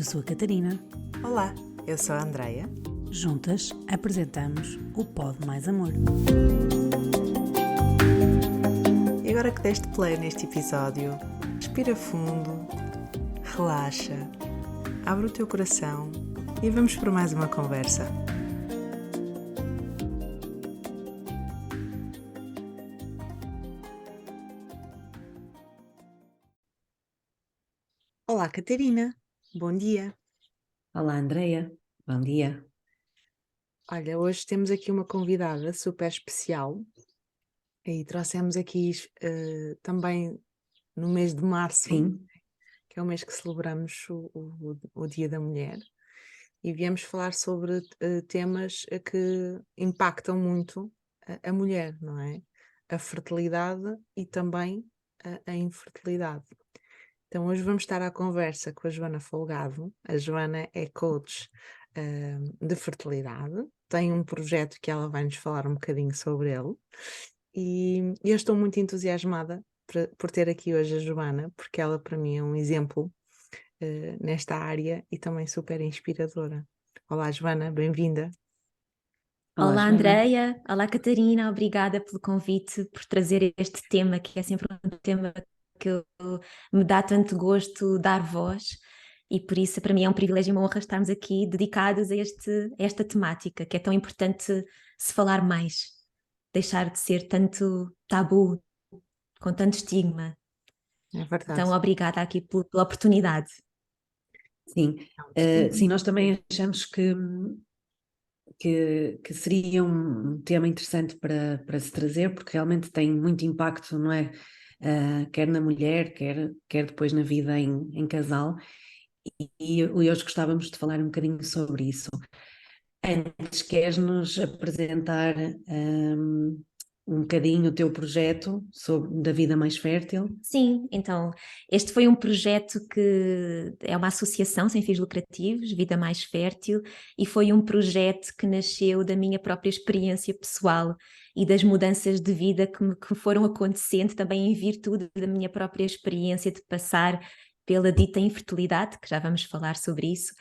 Eu sou a Catarina. Olá, eu sou a Andreia. Juntas apresentamos o Pod Mais Amor. E agora que deste play neste episódio, respira fundo, relaxa, abre o teu coração e vamos por mais uma conversa. Olá, Catarina. Bom dia. Olá, Andreia. Bom dia. Olha, hoje temos aqui uma convidada super especial e trouxemos aqui também no mês de março, Sim, que é o mês que celebramos o Dia da Mulher, e viemos falar sobre temas que impactam muito a mulher, não é? A fertilidade e também a infertilidade. Então hoje vamos estar à conversa com a Joana Folgado. A Joana é coach de fertilidade, tem um projeto que ela vai nos falar um bocadinho sobre ele, e eu estou muito entusiasmada por ter aqui hoje a Joana, porque ela para mim é um exemplo nesta área e também super inspiradora. Olá, Joana, bem-vinda. olá, Olá, Joana. Andreia. Olá, Catarina. Obrigada pelo convite, por trazer este tema, que é sempre um tema que me dá tanto gosto dar voz, e por isso para mim é um privilégio e uma honra estarmos aqui dedicados a esta temática, que é tão importante se falar mais, deixar de ser tanto tabu, com tanto estigma. É verdade. Então, obrigada aqui pela oportunidade. Sim, sim, nós também achamos que seria um tema interessante para se trazer, porque realmente tem muito impacto, não é? Quer na mulher, quer depois na vida em casal, e hoje gostávamos de falar um bocadinho sobre isso. Antes, queres-nos apresentar um bocadinho o teu projeto da vida mais fértil? Sim, então, este foi um projeto que é uma associação sem fins lucrativos, Vida Mais Fértil, e foi um projeto que nasceu da minha própria experiência pessoal e das mudanças de vida que foram acontecendo também em virtude da minha própria experiência de passar pela dita infertilidade, que já vamos falar sobre isso.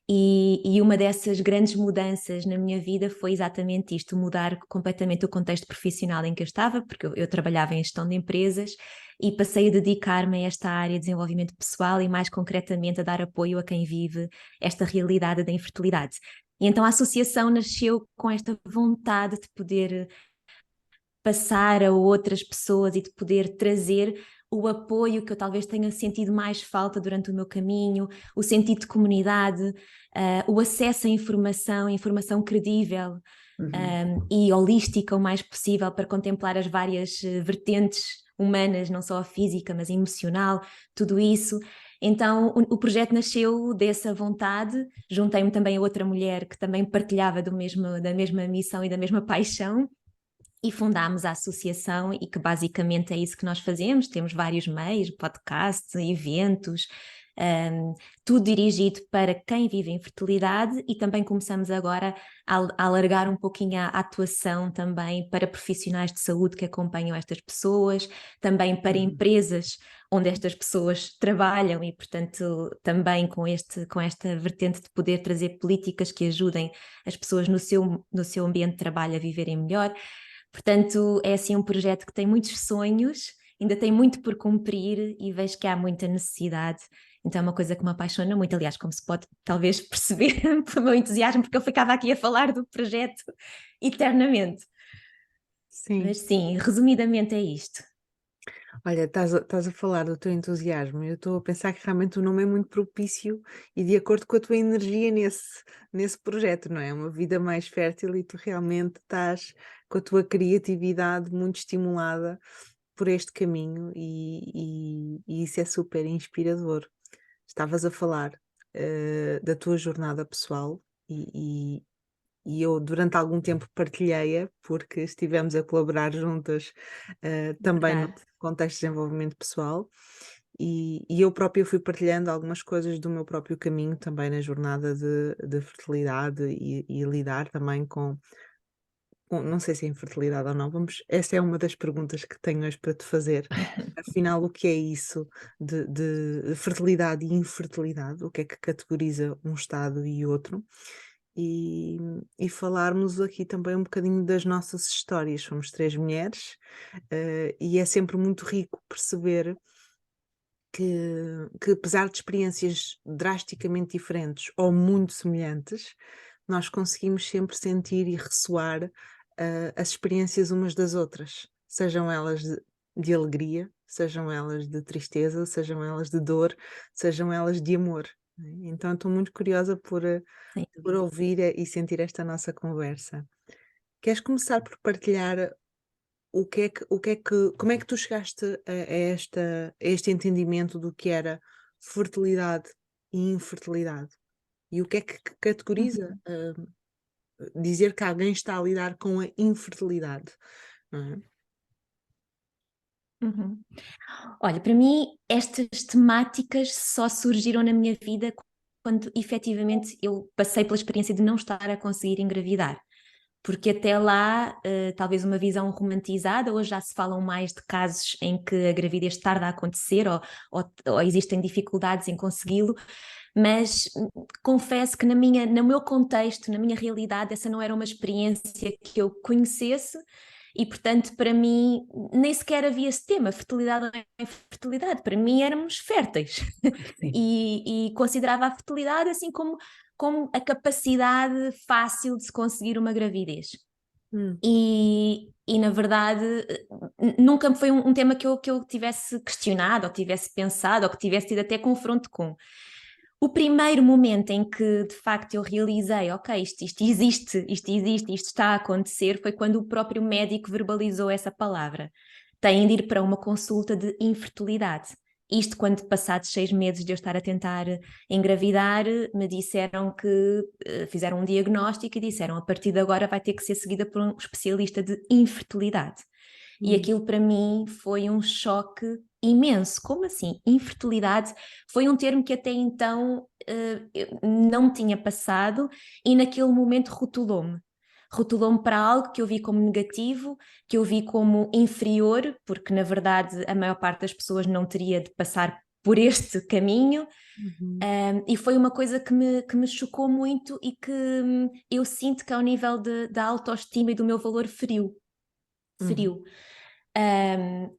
E uma dessas grandes mudanças na minha vida foi exatamente isto, mudar completamente o contexto profissional em que eu estava, porque eu trabalhava em gestão de empresas e passei a dedicar-me a esta área de desenvolvimento pessoal e mais concretamente a dar apoio a quem vive esta realidade da infertilidade. E então a associação nasceu com esta vontade de poder passar a outras pessoas e de poder trazer o apoio que eu talvez tenha sentido mais falta durante o meu caminho, o sentido de comunidade, o acesso à informação credível e holística o mais possível para contemplar as várias vertentes humanas, não só a física, mas a emocional, tudo isso. Então o projeto nasceu dessa vontade, juntei-me também a outra mulher que também partilhava da mesma missão e da mesma paixão, e fundámos a associação, e que basicamente é isso que nós fazemos. Temos vários meios, podcasts, eventos, tudo dirigido para quem vive em fertilidade, e também começamos agora a alargar um pouquinho a atuação também para profissionais de saúde que acompanham estas pessoas, também para empresas onde estas pessoas trabalham, e portanto também com esta vertente de poder trazer políticas que ajudem as pessoas no seu ambiente de trabalho a viverem melhor. Portanto, é assim um projeto que tem muitos sonhos, ainda tem muito por cumprir e vejo que há muita necessidade. Então é uma coisa que me apaixona muito, aliás, como se pode talvez perceber pelo meu entusiasmo, porque eu ficava aqui a falar do projeto eternamente. Sim. Mas sim, resumidamente é isto. Olha, estás a falar do teu entusiasmo e eu estou a pensar que realmente o nome é muito propício e de acordo com a tua energia nesse projeto, não é? Uma vida mais fértil, e tu realmente estás com a tua criatividade muito estimulada por este caminho, e isso é super inspirador. Estavas a falar da tua jornada pessoal, e eu durante algum tempo partilhei-a, porque estivemos a colaborar juntas também no Verdade. contexto de desenvolvimento pessoal, e eu própria fui partilhando algumas coisas do meu próprio caminho também na jornada de fertilidade, e lidar também não sei se é infertilidade ou não, essa é uma das perguntas que tenho hoje para te fazer. Afinal, o que é isso de fertilidade e infertilidade? O que é que categoriza um estado e outro? E falarmos aqui também um bocadinho das nossas histórias. Somos três mulheres, e é sempre muito rico perceber que apesar de experiências drasticamente diferentes ou muito semelhantes, nós conseguimos sempre sentir e ressoar as experiências umas das outras, sejam elas de alegria, sejam elas de tristeza, sejam elas de dor, sejam elas de amor, né? Então estou muito curiosa Sim. por ouvir e sentir esta nossa conversa. Queres começar por partilhar como é que tu chegaste a este entendimento do que era fertilidade e infertilidade? E o que é que categoriza dizer que alguém está a lidar com a infertilidade, não é? Uhum. Olha, para mim, estas temáticas só surgiram na minha vida quando efetivamente eu passei pela experiência de não estar a conseguir engravidar. Porque até lá, talvez uma visão romantizada, hoje já se falam mais de casos em que a gravidez tarda a acontecer ou existem dificuldades em consegui-lo, mas confesso que no meu contexto, na minha realidade, essa não era uma experiência que eu conhecesse. E, portanto, para mim, nem sequer havia esse tema, fertilidade ou infertilidade. Para mim, éramos férteis. Sim. E considerava a fertilidade assim como a capacidade fácil de se conseguir uma gravidez. Hum, E na verdade, nunca foi um tema que eu tivesse questionado, ou tivesse pensado, ou que tivesse tido até confronto com. O primeiro momento em que de facto eu realizei, ok, isto existe, isto está a acontecer, foi quando o próprio médico verbalizou essa palavra. Têm de ir para uma consulta de infertilidade. Isto quando passados 6 meses de eu estar a tentar engravidar, me disseram que fizeram um diagnóstico e disseram a partir de agora vai ter que ser seguida por um especialista de infertilidade. E aquilo para mim foi um choque imenso. Como assim? Infertilidade foi um termo que até então não me tinha passado e naquele momento rotulou-me. Rotulou-me para algo que eu vi como negativo, que eu vi como inferior, porque na verdade a maior parte das pessoas não teria de passar por este caminho. uhum, E foi uma coisa que me chocou muito e que eu sinto que ao nível da autoestima e do meu valor feriu. uhum, Feriu.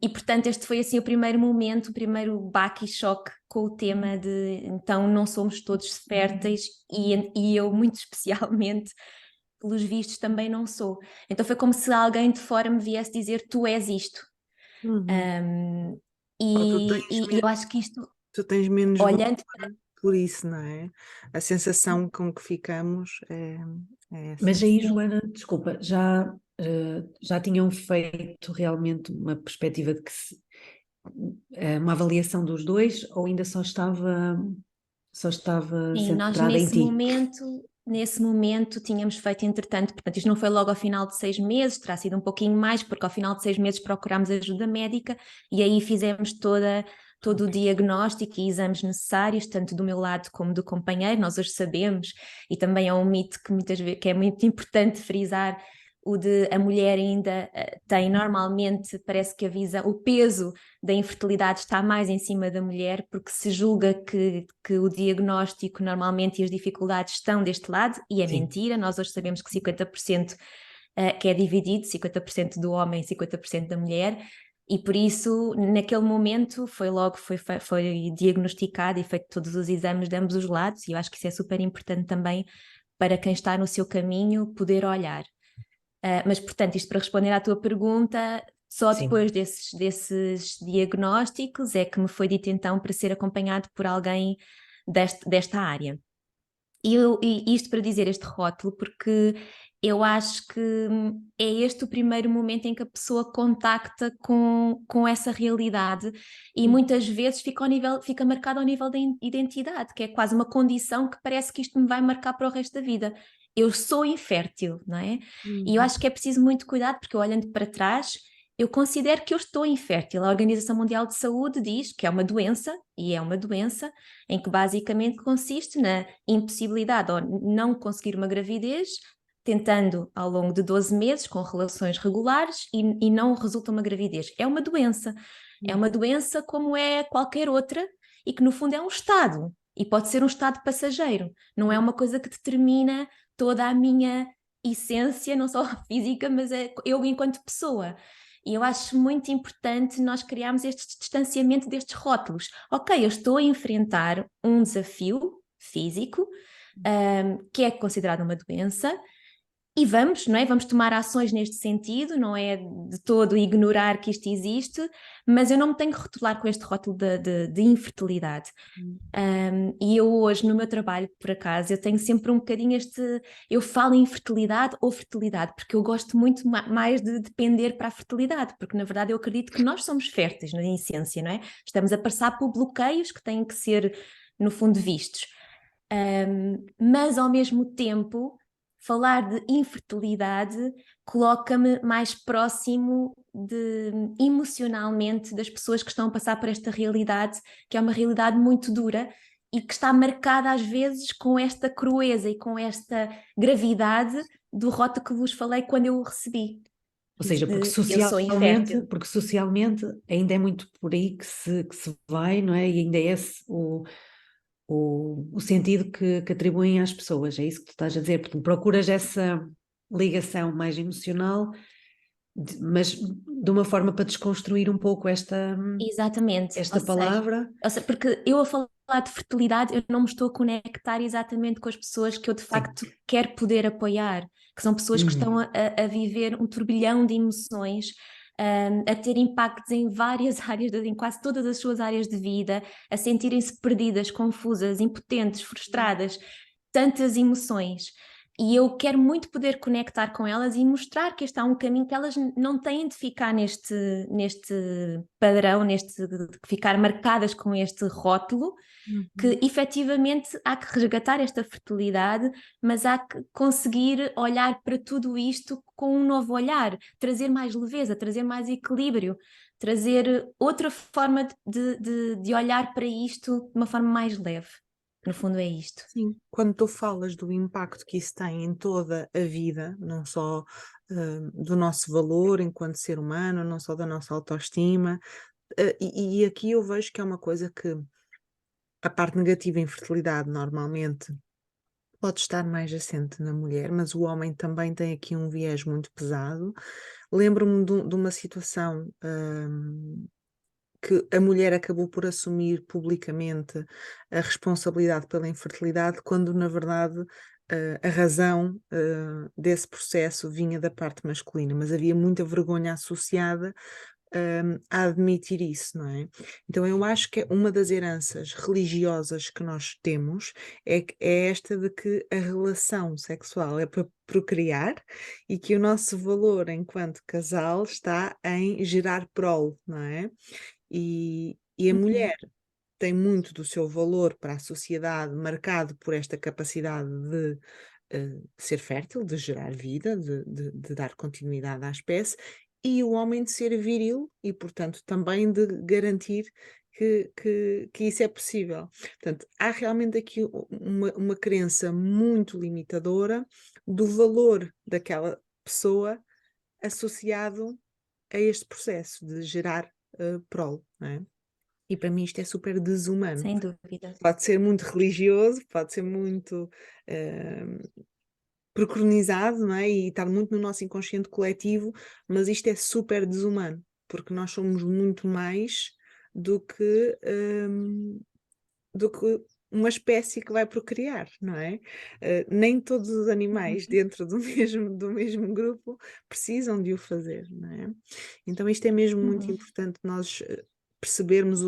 E portanto este foi assim o primeiro momento, o primeiro baque e choque com o tema de então não somos todos férteis e eu muito especialmente, pelos vistos, também não sou. Então foi como se alguém de fora me viesse dizer tu és isto. uhum. Um, Ou e eu acho que isto, tu tens menos valor olhando, por isso, não é? A sensação com que ficamos é essa. Mas aí, sim, Joana, desculpa, já tinham feito realmente uma perspectiva de que uma avaliação dos dois ou ainda só estava sim, nós centrada em ti? nesse momento tínhamos feito entretanto, portanto isto não foi logo ao final de 6 meses, terá sido um pouquinho mais, porque ao final de 6 meses procurámos ajuda médica e aí fizemos todo o diagnóstico e exames necessários, tanto do meu lado como do companheiro, nós hoje sabemos, e também é um mito que muitas vezes que é muito importante frisar, o de a mulher ainda tem normalmente, parece que o peso da infertilidade está mais em cima da mulher, porque se julga que o diagnóstico normalmente e as dificuldades estão deste lado, e é Sim. mentira, nós hoje sabemos que 50% que é dividido, 50% do homem e 50% da mulher, e por isso, naquele momento, foi diagnosticado e feito todos os exames de ambos os lados, e eu acho que isso é super importante também para quem está no seu caminho poder olhar. Mas, portanto, isto para responder à tua pergunta, só Sim. depois desses diagnósticos é que me foi dito então para ser acompanhado por alguém desta área. E isto para dizer este rótulo, porque eu acho que é este o primeiro momento em que a pessoa contacta com essa realidade e muitas vezes fica marcado ao nível da identidade, que é quase uma condição que parece que isto me vai marcar para o resto da vida. Eu sou infértil, não é? E eu Uhum. acho que é preciso muito cuidado, porque eu olhando para trás, eu considero que eu estou infértil. A Organização Mundial de Saúde diz que é uma doença, e é uma doença, em que basicamente consiste na impossibilidade ou não conseguir uma gravidez tentando ao longo de 12 meses, com relações regulares, e não resulta uma gravidez. É uma doença. É uma doença como é qualquer outra, e que no fundo é um estado, e pode ser um estado passageiro. Não é uma coisa que determina toda a minha essência, não só física, mas eu enquanto pessoa. E eu acho muito importante nós criarmos este distanciamento destes rótulos. Ok, eu estou a enfrentar um desafio físico, que é considerado uma doença, e vamos, não é? Vamos tomar ações neste sentido, não é de todo ignorar que isto existe, mas eu não me tenho que rotular com este rótulo de infertilidade. E eu hoje, no meu trabalho, por acaso, eu tenho sempre um bocadinho eu falo em fertilidade ou fertilidade, porque eu gosto muito mais de depender para a fertilidade, porque na verdade eu acredito que nós somos férteis, na essência, não é? Estamos a passar por bloqueios que têm que ser, no fundo, vistos. Mas ao mesmo tempo, falar de infertilidade coloca-me mais próximo emocionalmente das pessoas que estão a passar por esta realidade, que é uma realidade muito dura e que está marcada às vezes com esta crueza e com esta gravidade do rótulo que vos falei quando eu o recebi. Ou seja, porque Eu sou infértil. socialmente ainda é muito por aí que se vai, não é? E ainda é esse o sentido que atribuem às pessoas, é isso que tu estás a dizer, porque procuras essa ligação mais emocional, mas de uma forma para desconstruir um pouco Exatamente. esta Ou palavra. seja, porque eu a falar de fertilidade, eu não me estou a conectar exatamente com as pessoas que eu de facto quero poder apoiar, que são pessoas que estão a viver um turbilhão de emoções, a ter impactos em várias áreas, em quase todas as suas áreas de vida, a sentirem-se perdidas, confusas, impotentes, frustradas, tantas emoções. E eu quero muito poder conectar com elas e mostrar que este é um caminho que elas não têm de ficar neste padrão, de ficar marcadas com este rótulo, que efetivamente há que resgatar esta fertilidade, mas há que conseguir olhar para tudo isto com um novo olhar, trazer mais leveza, trazer mais equilíbrio, trazer outra forma de olhar para isto de uma forma mais leve. No fundo é isto. Sim, quando tu falas do impacto que isso tem em toda a vida, não só do nosso valor enquanto ser humano, não só da nossa autoestima, e aqui eu vejo que é uma coisa que a parte negativa em fertilidade normalmente pode estar mais assente na mulher, mas o homem também tem aqui um viés muito pesado. Lembro-me de uma situação que a mulher acabou por assumir publicamente a responsabilidade pela infertilidade, quando na verdade a razão desse processo vinha da parte masculina, mas havia muita vergonha associada a admitir isso, não é? Então eu acho que uma das heranças religiosas que nós temos é esta de que a relação sexual é para procriar e que o nosso valor enquanto casal está em gerar prole, não é? E a mulher tem muito do seu valor para a sociedade marcado por esta capacidade de ser fértil, de gerar vida, de dar continuidade à espécie, e o homem de ser viril e, portanto, também de garantir que isso é possível. Portanto, há realmente aqui uma crença muito limitadora do valor daquela pessoa associado a este processo de gerar prole, não é? E para mim isto é super desumano. Sem dúvida. Pode ser muito religioso, pode ser muito preconizado, não é? E estar muito no nosso inconsciente coletivo, mas isto é super desumano, porque nós somos muito mais do que uma espécie que vai procriar, não é? Nem todos os animais dentro do mesmo grupo precisam de o fazer, não é? Então isto é mesmo muito importante nós percebermos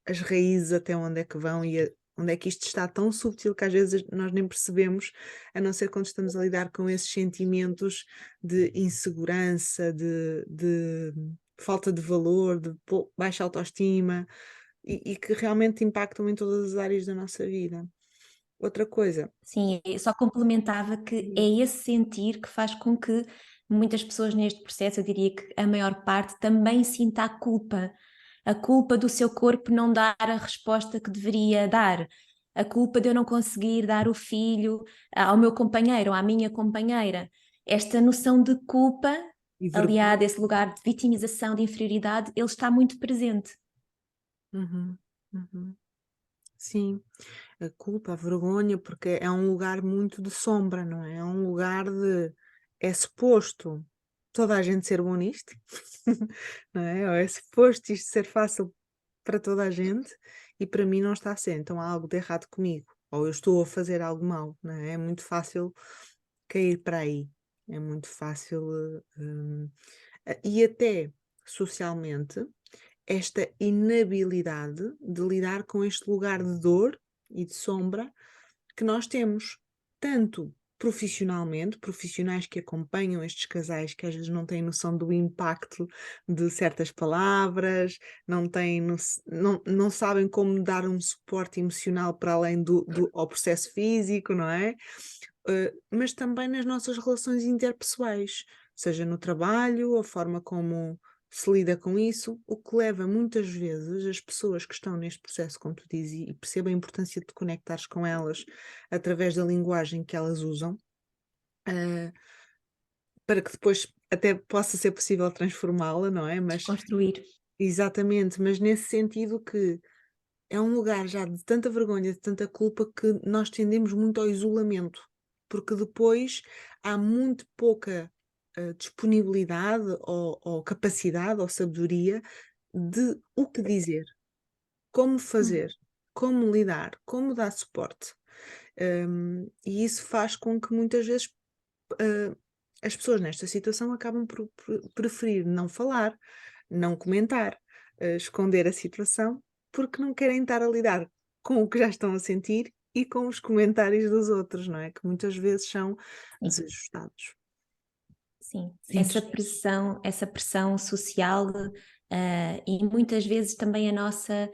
as raízes até onde é que vão e onde é que isto está tão subtil que às vezes nós nem percebemos, a não ser quando estamos a lidar com esses sentimentos de insegurança, de falta de valor, de baixa autoestima, e que realmente impactam em todas as áreas da nossa vida. Outra coisa. Sim, eu só complementava que é esse sentir que faz com que muitas pessoas neste processo, eu diria que a maior parte, também sinta a culpa do seu corpo não dar a resposta que deveria dar, a culpa de eu não conseguir dar o filho ao meu companheiro ou à minha companheira. esta noção de culpa, E vergonha. aliada a esse lugar de vitimização, de inferioridade, ele está muito presente. Uhum, uhum. Sim, a culpa, a vergonha, porque é um lugar muito de sombra, não é? É um lugar de. É suposto toda a gente ser bom nisto, não é? Ou é suposto isto ser fácil para toda a gente e para mim não está a ser. Então há algo de errado comigo, ou eu estou a fazer algo mal, não é? É muito fácil cair para aí, é muito fácil. E até socialmente esta inabilidade de lidar com este lugar de dor e de sombra que nós temos, tanto profissionalmente, profissionais que acompanham estes casais que às vezes não têm noção do impacto de certas palavras, não sabem como dar um suporte emocional para além ao processo físico, não é? Mas também nas nossas relações interpessoais, seja no trabalho, a forma como se lida com isso, o que leva muitas vezes as pessoas que estão neste processo, como tu dizes, e perceba a importância de te conectares com elas através da linguagem que elas usam, ah, para que depois até possa ser possível transformá-la, não é? Mas Desconstruir. exatamente, mas nesse sentido que é um lugar já de tanta vergonha, de tanta culpa, que nós tendemos muito ao isolamento, porque depois há muito pouca disponibilidade ou capacidade ou sabedoria de o que dizer, como fazer, como lidar, como dar suporte. E isso faz com que muitas vezes as pessoas nesta situação acabam por preferir não falar, não comentar, esconder a situação, porque não querem estar a lidar com o que já estão a sentir e com os comentários dos outros, não é? Que muitas vezes são desajustados. Sim, Sim, essa pressão social, e muitas vezes também a nossa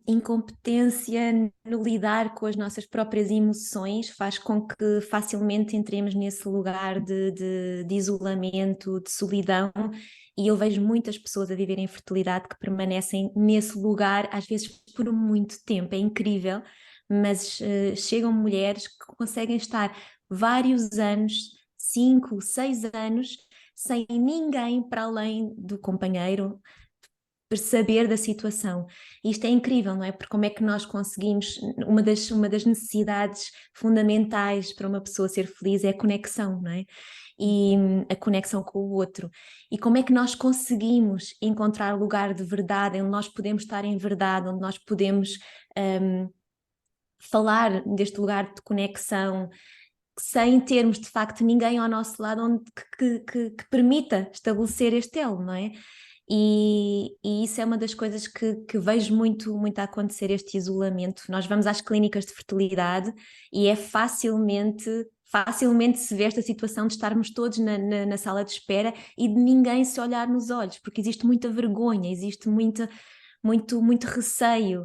incompetência no lidar com as nossas próprias emoções faz com que facilmente entremos nesse lugar de isolamento, de solidão, e eu vejo muitas pessoas a viverem infertilidade que permanecem nesse lugar, às vezes por muito tempo, é incrível, mas chegam mulheres que conseguem estar vários anos, 5, 6 anos, sem ninguém para além do companheiro saber da situação. E isto é incrível, não é? Porque como é que nós conseguimos, uma das necessidades fundamentais para uma pessoa ser feliz é a conexão, não é? E a conexão com o outro. E como é que nós conseguimos encontrar lugar de verdade, onde nós podemos estar em verdade, onde nós podemos falar deste lugar de conexão, sem termos de facto ninguém ao nosso lado onde, que permita estabelecer este elo, não é? E isso é uma das coisas que vejo muito a acontecer, este isolamento. Nós vamos às clínicas de fertilidade e é facilmente se vê esta situação de estarmos todos na sala de espera e de ninguém se olhar nos olhos, porque existe muita vergonha, existe muito receio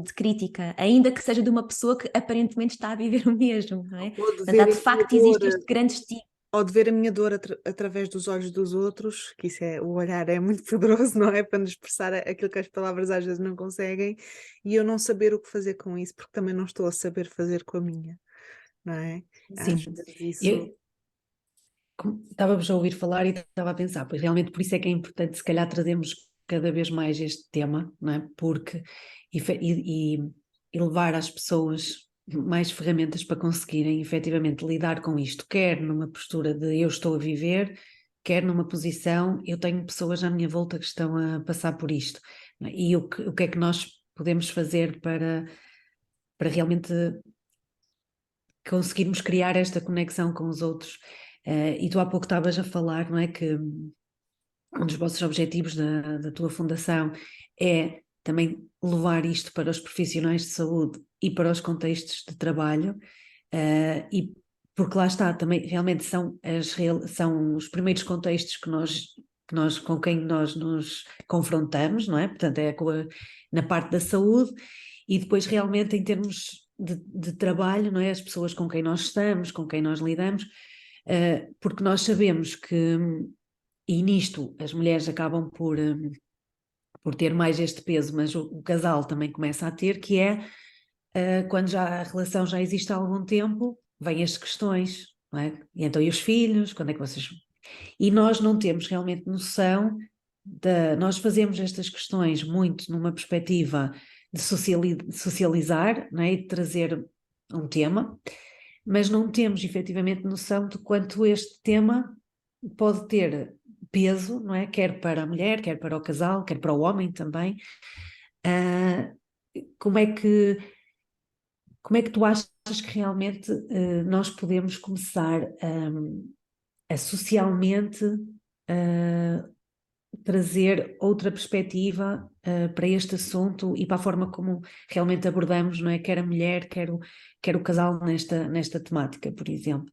de crítica, ainda que seja de uma pessoa que aparentemente está a viver o mesmo, não é? Ou de Portanto, ver de a minha facto existe dor, este grande estigma. ou de ver a minha dor através dos olhos dos outros, que isso é, o olhar é muito poderoso, não é? Para nos expressar aquilo que as palavras às vezes não conseguem, e eu não saber o que fazer com isso, porque também não estou a saber fazer com a minha, não é? sim. Às vezes isso. Eu estávamos a ouvir falar e estava a pensar, pois realmente por isso é que é importante se calhar trazermos cada vez mais este tema, não é? Porque e levar às pessoas mais ferramentas para conseguirem efetivamente lidar com isto, quer numa postura de eu estou a viver, quer numa posição eu tenho pessoas à minha volta que estão a passar por isto, não é? E o que é que nós podemos fazer para realmente conseguirmos criar esta conexão com os outros. E tu há pouco estavas a falar, não é, que um dos vossos objetivos da tua fundação é também levar isto para os profissionais de saúde e para os contextos de trabalho, e porque lá está, também realmente são os primeiros contextos com quem nós nos confrontamos, não é? Portanto, na parte da saúde, e depois realmente em termos de trabalho, não é? As pessoas com quem nós estamos, com quem nós lidamos, porque nós sabemos que, e nisto as mulheres acabam por ter mais este peso, mas o casal também começa a ter, que é quando já a relação já existe há algum tempo, vêm as questões, não é? E então, e os filhos, quando é que vocês... E nós não temos realmente noção nós fazemos estas questões muito numa perspectiva de socializar, não é? E de trazer um tema, mas não temos efetivamente noção de quanto este tema pode ter peso, não é? Quer para a mulher, quer para o casal, quer para o homem também. Como é que tu achas que realmente nós podemos começar a socialmente trazer outra perspectiva para este assunto e para a forma como realmente abordamos, não é? Quer a mulher, quer o casal nesta temática, por exemplo.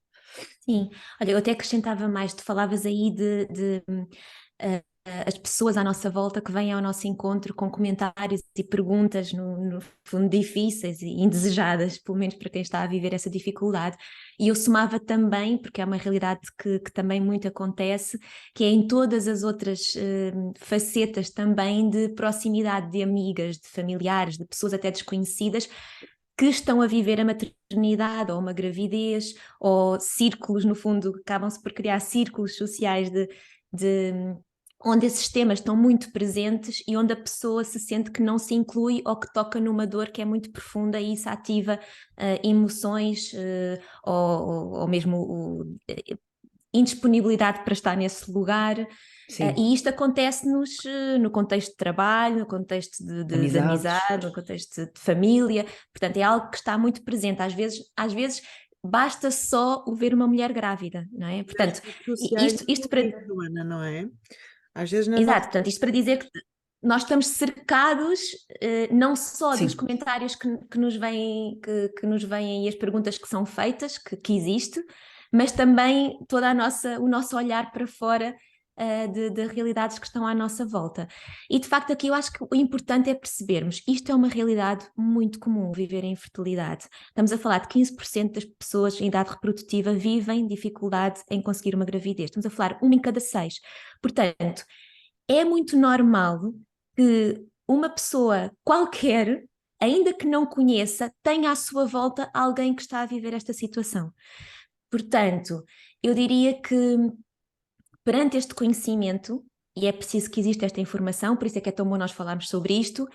Sim, olha, eu até acrescentava mais, tu falavas aí de as pessoas à nossa volta que vêm ao nosso encontro com comentários e perguntas, no fundo, difíceis e indesejadas, pelo menos para quem está a viver essa dificuldade. E eu somava também, porque é uma realidade que também muito acontece, que é em todas as outras facetas também de proximidade de amigas, de familiares, de pessoas até desconhecidas, que estão a viver a maternidade ou uma gravidez, ou círculos, no fundo, acabam-se por criar círculos sociais onde esses temas estão muito presentes e onde a pessoa se sente que não se inclui ou que toca numa dor que é muito profunda e isso ativa emoções ou mesmo indisponibilidade para estar nesse lugar. E isto acontece-nos no contexto de trabalho, no contexto de amizade, no contexto de família, portanto é algo que está muito presente, às vezes basta só o ver uma mulher grávida, não é? Portanto, isto para... Joana, não é? Às vezes Exato, portanto, isto para dizer que nós estamos cercados não só dos comentários que nos vêm, que nos vêm e as perguntas que são feitas, que existe, mas também o nosso olhar para fora de realidades que estão à nossa volta. E de facto aqui eu acho que o importante é percebermos, isto é uma realidade muito comum, viver em infertilidade. Estamos a falar de 15% das pessoas em idade reprodutiva vivem dificuldade em conseguir uma gravidez. Estamos a falar 1 em cada 6. Portanto, é muito normal que uma pessoa qualquer, ainda que não conheça, tenha à sua volta alguém que está a viver esta situação. Portanto, eu diria que perante este conhecimento, e é preciso que exista esta informação, por isso é que é tão bom nós falarmos sobre isto,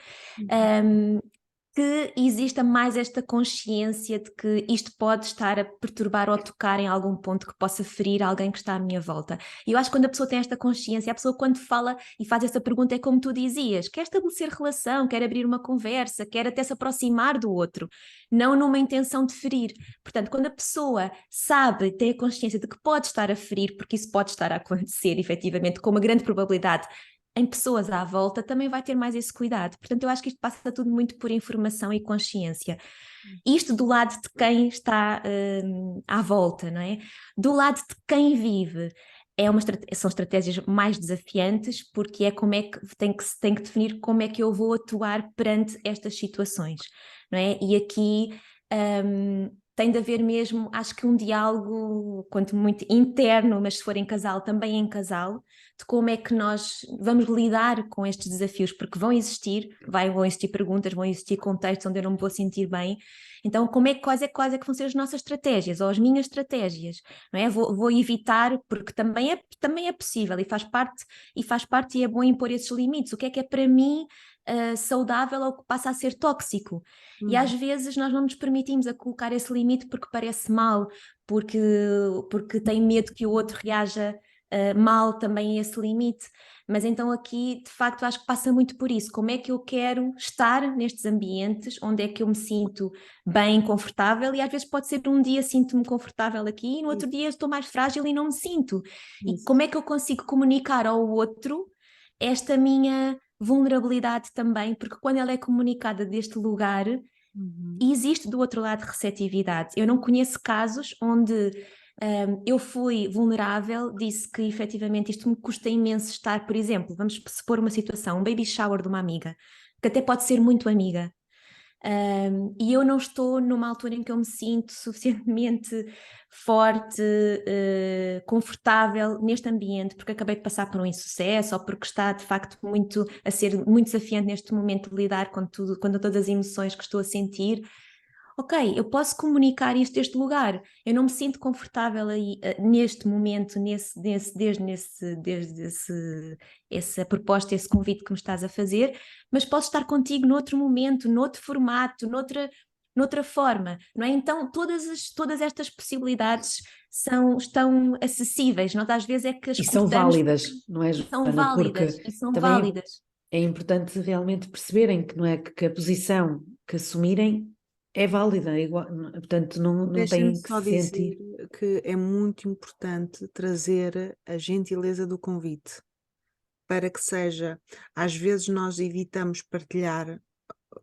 que exista mais esta consciência de que isto pode estar a perturbar ou tocar em algum ponto que possa ferir alguém que está à minha volta. E eu acho que quando a pessoa tem esta consciência, a pessoa quando fala e faz essa pergunta é como tu dizias, quer estabelecer relação, quer abrir uma conversa, quer até se aproximar do outro, não numa intenção de ferir. Portanto, quando a pessoa sabe, tem a consciência de que pode estar a ferir, porque isso pode estar a acontecer efetivamente com uma grande probabilidade em pessoas à volta, também vai ter mais esse cuidado. Portanto, eu acho que isto passa tudo muito por informação e consciência. Isto do lado de quem está à volta, não é? Do lado de quem vive, são estratégias mais desafiantes, porque é como é que tem que definir como é que eu vou atuar perante estas situações, não é? E aqui tem de haver mesmo, acho que um diálogo, quanto muito interno, mas se for em casal, também em casal, de como é que nós vamos lidar com estes desafios, porque vão existir perguntas, vão existir contextos onde eu não me vou sentir bem. Então, quais é que vão ser as nossas estratégias, ou as minhas estratégias, não é? Vou evitar, porque também é possível e faz parte e é bom impor esses limites. O que é para mim saudável ou que passa a ser tóxico? E às vezes nós não nos permitimos a colocar esse limite porque parece mal, porque tem medo que o outro reaja mal também a esse limite. Mas então aqui, de facto, acho que passa muito por isso. Como é que eu quero estar nestes ambientes? Onde é que eu me sinto bem, confortável? E às vezes pode ser um dia sinto-me confortável aqui e no outro dia estou mais frágil e não me sinto. E como é que eu consigo comunicar ao outro esta minha vulnerabilidade também? Porque quando ela é comunicada deste lugar, existe do outro lado receptividade. Eu não conheço casos onde eu fui vulnerável, disse que efetivamente isto me custa imenso estar, por exemplo, vamos supor uma situação, um baby shower de uma amiga, que até pode ser muito amiga, e eu não estou numa altura em que eu me sinto suficientemente forte, confortável neste ambiente, porque acabei de passar por um insucesso, ou porque está de facto a ser muito desafiante neste momento de lidar com todas as emoções que estou a sentir. ok, eu posso comunicar isto deste lugar, eu não me sinto confortável aí, neste momento, essa proposta, esse convite que me estás a fazer, mas posso estar contigo noutro momento, noutro formato, noutra forma, não é? Então todas estas possibilidades estão acessíveis, nós às vezes é que as E são cortamos válidas, não é, porque são Joana? válidas Porque e são também válidas. é importante realmente perceberem que não é que a posição que assumirem é válida, é igual, portanto não Deixa-me têm que só se sentir. dizer que é muito importante trazer a gentileza do convite, para que seja, às vezes nós evitamos partilhar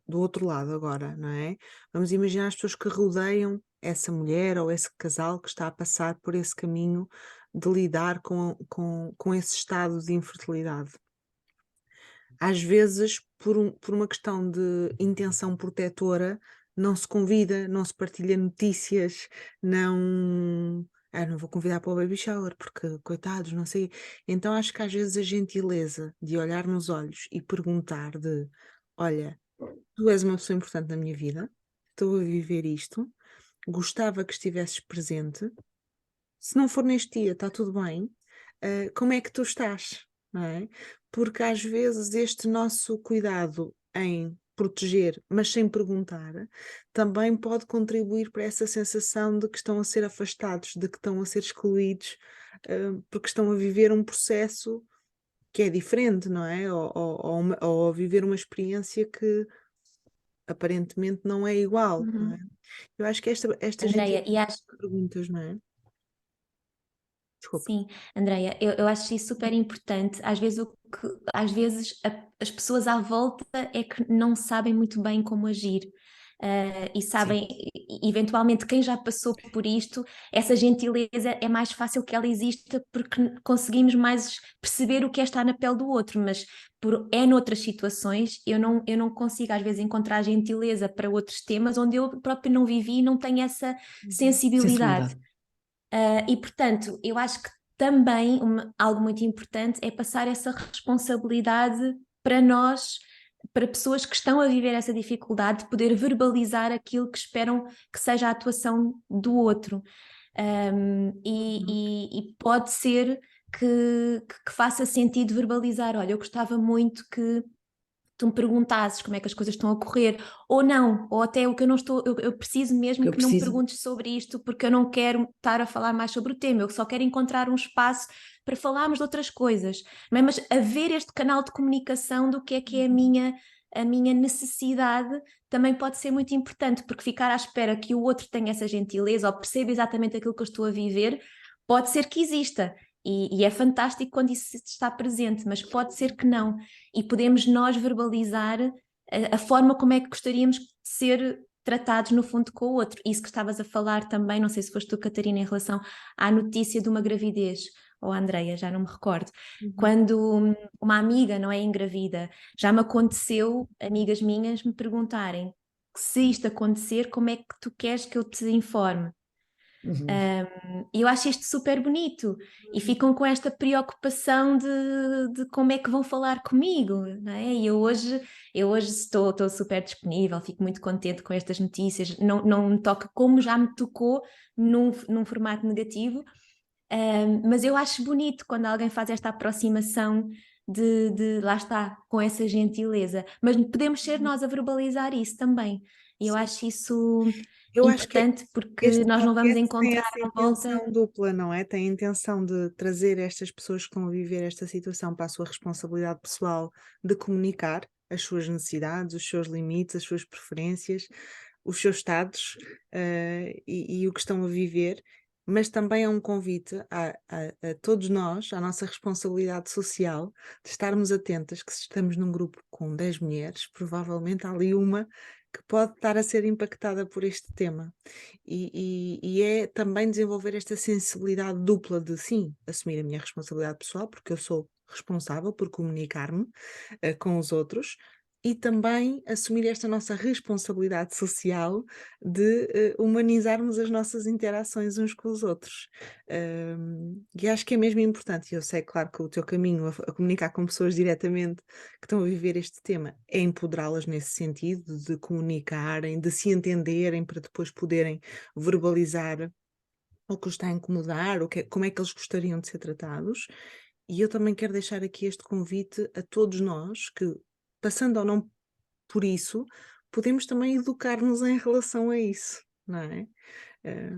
do outro lado agora, não é? Vamos imaginar as pessoas que rodeiam essa mulher ou esse casal que está a passar por esse caminho de lidar com esse estado de infertilidade. Às vezes, por uma questão de intenção protetora, não se convida, não se partilha notícias, não. Não vou convidar para o baby shower, porque coitados, não sei. Então acho que às vezes a gentileza de olhar nos olhos e perguntar de, olha, tu és uma pessoa importante na minha vida, estou a viver isto, gostava que estivesses presente. Se não for neste dia, está tudo bem. Como é que tu estás? Não é? Porque às vezes este nosso cuidado em proteger, mas sem perguntar, também pode contribuir para essa sensação de que estão a ser afastados, de que estão a ser excluídos, porque estão a viver um processo que é diferente, não é? Ou a viver uma experiência que aparentemente não é igual, não é? Uhum. Eu acho que esta gente Andreia, e acho perguntas, não é? Desculpa. sim, Andreia, eu acho isso super importante. Às vezes as pessoas à volta é que não sabem muito bem como agir. E Sim. sabem, eventualmente, quem já passou por isto, essa gentileza é mais fácil que ela exista porque conseguimos mais perceber o que é estar na pele do outro, mas noutras situações eu não consigo às vezes encontrar gentileza para outros temas onde eu próprio não vivi e não tenho essa sensibilidade. Sensibilidade. E, portanto, eu acho que também algo muito importante é passar essa responsabilidade para nós, para pessoas que estão a viver essa dificuldade, de poder verbalizar aquilo que esperam que seja a atuação do outro. E pode ser que faça sentido verbalizar: olha, eu gostava muito que tu me perguntasses como é que as coisas estão a correr, ou não, ou até o que eu não estou, eu preciso mesmo Que eu que não me preciso. perguntes sobre isto, porque eu não quero estar a falar mais sobre o tema, eu só quero encontrar um espaço para falarmos de outras coisas, não é? Mas haver este canal de comunicação do que é a minha necessidade também pode ser muito importante, porque ficar à espera que o outro tenha essa gentileza ou perceba exatamente aquilo que eu estou a viver, pode ser que exista. E é fantástico quando isso está presente, mas pode ser que não e podemos nós verbalizar a forma como é que gostaríamos de ser tratados no fundo com o outro. Isso que estavas a falar também, não sei se foste tu, Catarina, em relação à notícia de uma gravidez, ou a Andreia, já não me recordo. Quando uma amiga não é engravida, já me aconteceu, amigas minhas me perguntarem se isto acontecer, como é que tu queres que eu te informe? Uhum. E eu acho isto super bonito e ficam com esta preocupação de como é que vão falar comigo, não é? E eu hoje estou super disponível, fico muito contente com estas notícias, não me toca como já me tocou num formato negativo, mas eu acho bonito quando alguém faz esta aproximação lá está, com essa gentileza, mas podemos ser nós a verbalizar isso também. E eu acho isso Eu acho que importante porque este nós não vamos podcast tem encontrar essa à volta. intenção dupla, não é? Tem a intenção de trazer estas pessoas que estão a viver esta situação para a sua responsabilidade pessoal de comunicar as suas necessidades, os seus limites, as suas preferências, os seus estados, e o que estão a viver, mas também é um convite a todos nós, à nossa responsabilidade social, de estarmos atentas que se estamos num grupo com 10 mulheres, provavelmente há ali uma que pode estar a ser impactada por este tema. E é também desenvolver esta sensibilidade dupla de, sim, assumir a minha responsabilidade pessoal, porque eu sou responsável por comunicar-me com os outros, e também assumir esta nossa responsabilidade social de humanizarmos as nossas interações uns com os outros. E acho que é mesmo importante, e eu sei, claro, que o teu caminho a comunicar com pessoas diretamente que estão a viver este tema é empoderá-las nesse sentido, de comunicarem, de se entenderem para depois poderem verbalizar o que os está a incomodar, como é que eles gostariam de ser tratados. E eu também quero deixar aqui este convite a todos nós que, passando ou não por isso, podemos também educar-nos em relação a isso, não é? Eh,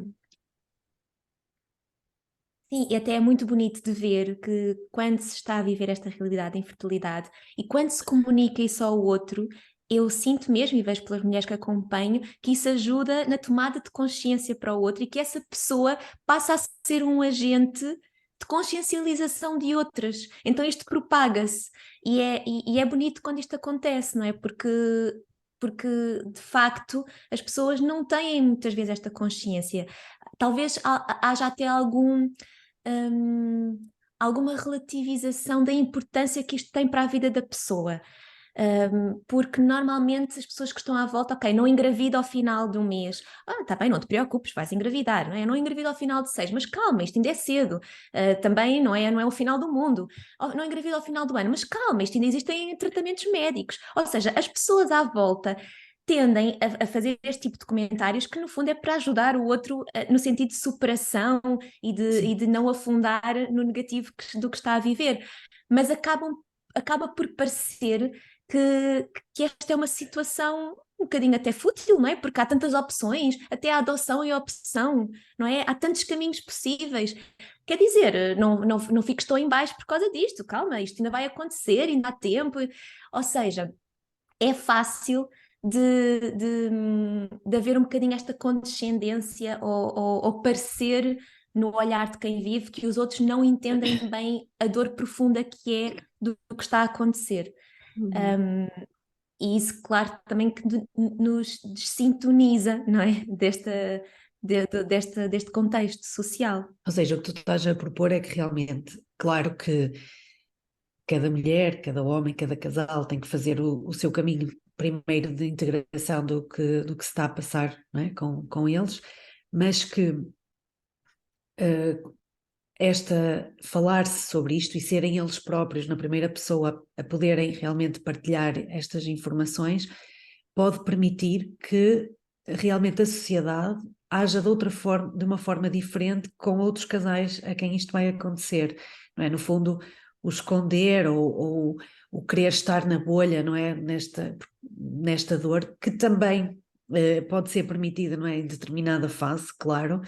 Sim, e até é muito bonito de ver que quando se está a viver esta realidade de infertilidade e quando se comunica isso ao outro, eu sinto mesmo, e vejo pelas mulheres que acompanho, que isso ajuda na tomada de consciência para o outro e que essa pessoa passa a ser um agente de consciencialização de outras. Então isto propaga-se e é bonito quando isto acontece, não é? Porque de facto as pessoas não têm muitas vezes esta consciência. Talvez haja até hum, alguma relativização da importância que isto tem para a vida da pessoa. Porque normalmente as pessoas que estão à volta, ok, não engravida ao final de um mês, tá bem, não te preocupes, vais engravidar, não é? Não engravida ao final de 6, mas calma, isto ainda é cedo, também não é o final do mundo, não engravida ao final do ano, mas calma, isto ainda existem tratamentos médicos, ou seja, as pessoas à volta tendem a fazer este tipo de comentários que no fundo é para ajudar o outro no sentido de superação e de não afundar no negativo do que está a viver, mas acaba por parecer que esta é uma situação um bocadinho até fútil, não é? Porque há tantas opções, até a adoção é opção, não é? Há tantos caminhos possíveis. Quer dizer, não fiques tão em baixo por causa disto, calma, isto ainda vai acontecer, ainda há tempo. Ou seja, é fácil de haver um bocadinho esta condescendência ou parecer no olhar de quem vive que os outros não entendem bem a dor profunda que é do que está a acontecer. uhum. E isso, claro, também que nos desintoniza, não é? Deste contexto social. Ou seja, o que tu estás a propor é que realmente, claro que cada mulher, cada homem, cada casal tem que fazer o seu caminho primeiro de integração do que se está a passar, não é? com eles, mas que falar-se sobre isto e serem eles próprios na primeira pessoa a poderem realmente partilhar estas informações pode permitir que realmente a sociedade haja de uma forma diferente com outros casais a quem isto vai acontecer, não é? No fundo, o esconder ou o querer estar na bolha, não é? Nesta dor, que também pode ser permitida, não é? Em determinada fase, claro,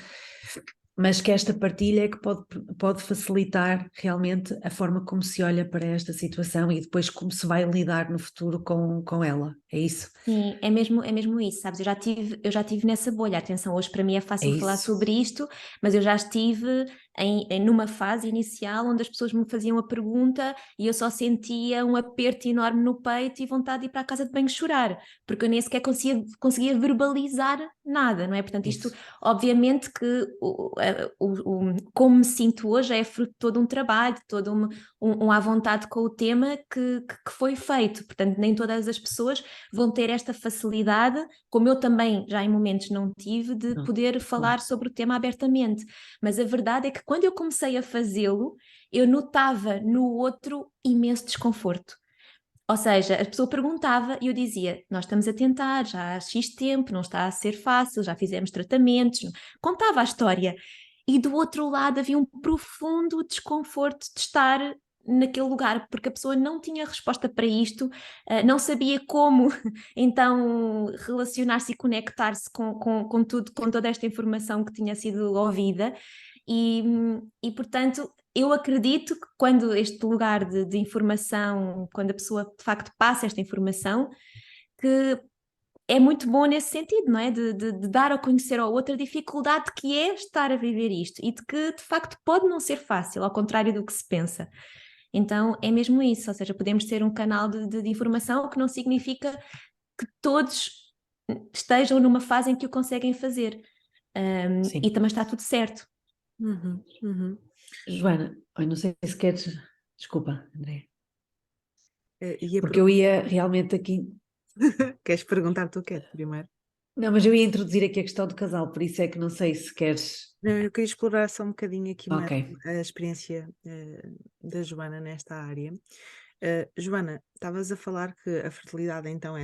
mas que esta partilha é que pode facilitar realmente a forma como se olha para esta situação e depois como se vai lidar no futuro com ela, é isso? Sim, é mesmo isso, sabes? Eu já tive nessa bolha. Atenção, hoje para mim é É fácil falar isso. sobre isto, mas eu já estive numa fase inicial onde as pessoas me faziam a pergunta e eu só sentia um aperto enorme no peito e vontade de ir para a casa de banho chorar, porque eu nem sequer conseguia verbalizar nada, não é? Portanto, isto, Isso. obviamente que como me sinto hoje é fruto de todo um trabalho, todo um à vontade com o tema que foi feito. Portanto, nem todas as pessoas vão ter esta facilidade, como eu também já em momentos não tive, de Não, poder falar sobre o tema abertamente. Mas a verdade é que quando eu comecei a fazê-lo, eu notava no outro imenso desconforto. Ou seja, a pessoa perguntava e eu dizia: Nós estamos a tentar já há X tempo, não está a ser fácil, já fizemos tratamentos. Contava a história. E do outro lado havia um profundo desconforto de estar naquele lugar, porque a pessoa não tinha resposta para isto, não sabia como então relacionar-se e conectar-se com tudo, com toda esta informação que tinha sido ouvida. E portanto, eu acredito que quando este lugar de informação, quando a pessoa de facto passa esta informação, que é muito bom nesse sentido, não é? De dar a conhecer ao outro a dificuldade que é estar a viver isto e de que de facto pode não ser fácil, ao contrário do que se pensa. Então é mesmo isso, ou seja, podemos ser um canal de informação, o que não significa que todos estejam numa fase em que o conseguem fazer. E Sim. também está tudo certo. Uhum, uhum. Joana, eu não sei se queres... Desculpa, André. E a Porque eu ia realmente aqui. Queres perguntar tu o quê primeiro? Não, mas eu ia introduzir aqui a questão do casal, por isso é que não sei se queres. Não, eu queria explorar só um bocadinho aqui mais Ok. a experiência da Joana nesta área. Joana, estavas a falar que a fertilidade, então,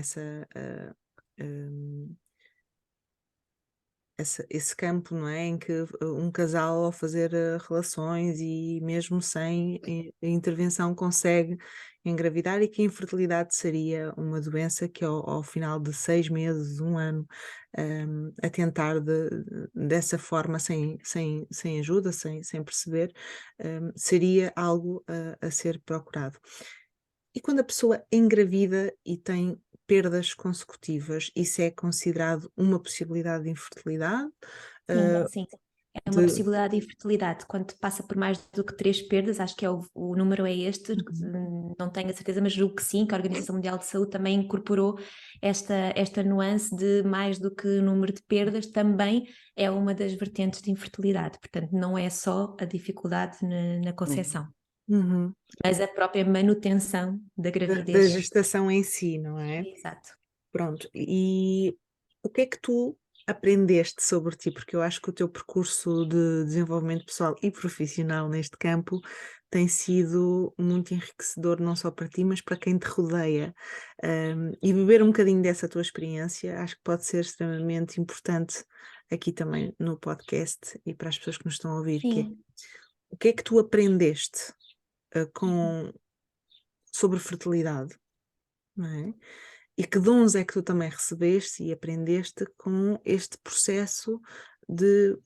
esse campo, não é? Em que um casal, ao fazer relações e mesmo sem intervenção, consegue engravidar, e que a infertilidade seria uma doença que ao final de 6 meses, um ano, a tentar dessa forma, sem ajuda, sem perceber, seria algo a ser procurado. E quando a pessoa engravida e tem perdas consecutivas, isso é considerado uma possibilidade de infertilidade? Sim, Uh, sim. É uma de- possibilidade de infertilidade. Quando passa por mais do que 3 perdas, acho que é o número é este, não tenho a certeza, mas julgo que sim, que a Organização Mundial de Saúde também incorporou esta nuance de mais do que o número de perdas, também é uma das vertentes de infertilidade. Portanto, não é só a dificuldade na conceção, Uhum. mas a própria manutenção da Da gravidez. gestação em si, não é? Exato. Pronto. E o que é que tu aprendeste sobre ti? Porque eu acho que o teu percurso de desenvolvimento pessoal e profissional neste campo tem sido muito enriquecedor, não só para ti, mas para quem te rodeia. E beber um bocadinho dessa tua experiência, acho que pode ser extremamente importante aqui também no podcast e para as pessoas que nos estão a ouvir, que é, Sim. o que é que tu aprendeste sobre fertilidade, não é? E que dons é que tu também recebeste e aprendeste com este processo de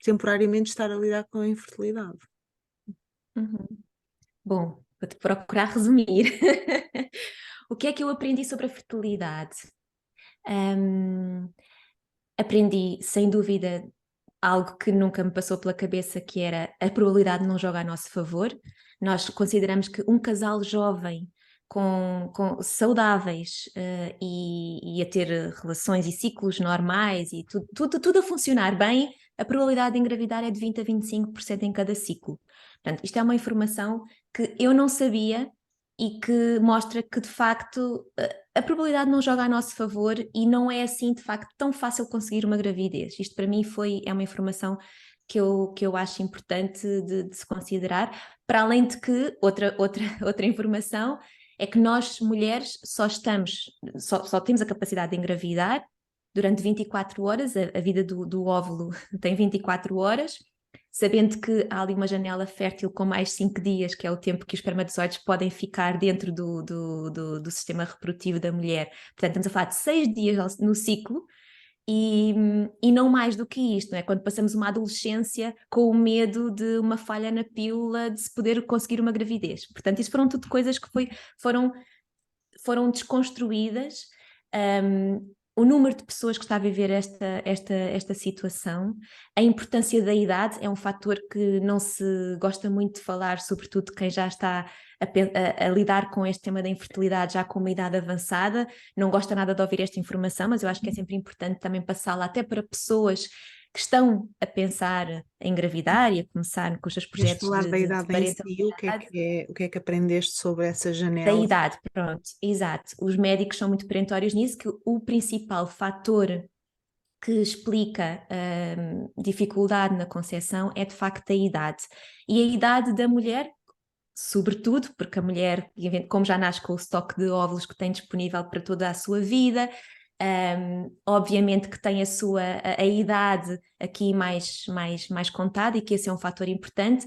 temporariamente estar a lidar com a infertilidade? Uhum. Bom, vou-te procurar resumir. O que é que eu aprendi sobre a fertilidade? Aprendi, sem dúvida, algo que nunca me passou pela cabeça, que era a probabilidade não joga a nosso favor. Nós consideramos que um casal jovem com saudáveis e a ter relações e ciclos normais e tudo a funcionar bem, a probabilidade de engravidar é de 20 a 25% em cada ciclo. Portanto, isto é uma informação que eu não sabia e que mostra que, de facto, a probabilidade não joga a nosso favor e não é assim, de facto, tão fácil conseguir uma gravidez. Isto para mim é uma informação que eu acho importante de se considerar, para além de que outra informação é que nós, mulheres, só temos a capacidade de engravidar durante 24 horas, a vida do óvulo tem 24 horas, sabendo que há ali uma janela fértil com mais 5 dias, que é o tempo que os espermatozoides podem ficar dentro do sistema reprodutivo da mulher. Portanto, estamos a falar de 6 dias no ciclo, e não mais do que isto, não é? Quando passamos uma adolescência com o medo de uma falha na pílula, de se poder conseguir uma gravidez. Portanto, isso foram tudo coisas que foram desconstruídas. O número de pessoas que está a viver esta situação, a importância da idade é um fator que não se gosta muito de falar, sobretudo quem já está a lidar com este tema da infertilidade já com uma idade avançada, não gosta nada de ouvir esta informação, mas eu acho que é sempre importante também passá-la até para pessoas que estão a pensar em engravidar e a começar com os seus Queres projetos falar da de idade em si? parentalidade. O que é que aprendeste sobre essa Da janela? idade, pronto, exato. Os médicos são muito perentórios nisso, que o principal fator que explica dificuldade na conceção é de facto a idade. E a idade da mulher, sobretudo, porque a mulher, como já nasce com o estoque de óvulos que tem disponível para toda a sua vida, obviamente que tem a idade aqui mais contada e que esse é um fator importante.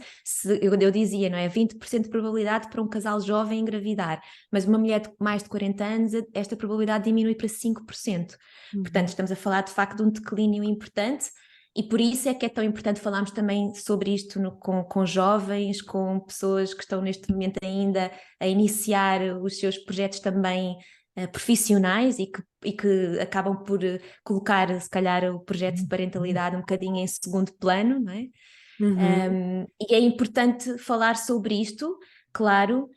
Eu dizia, não é? 20% de probabilidade para um casal jovem engravidar, mas uma mulher de mais de 40 anos, esta probabilidade diminui para 5%. Portanto, estamos a falar de facto de um declínio importante. E por isso é que é tão importante falarmos também sobre isto com jovens, com pessoas que estão neste momento ainda a iniciar os seus projetos também profissionais e que acabam por colocar, se calhar, o projeto de parentalidade um bocadinho em segundo plano, não é? Uhum. E é importante falar sobre isto, claro,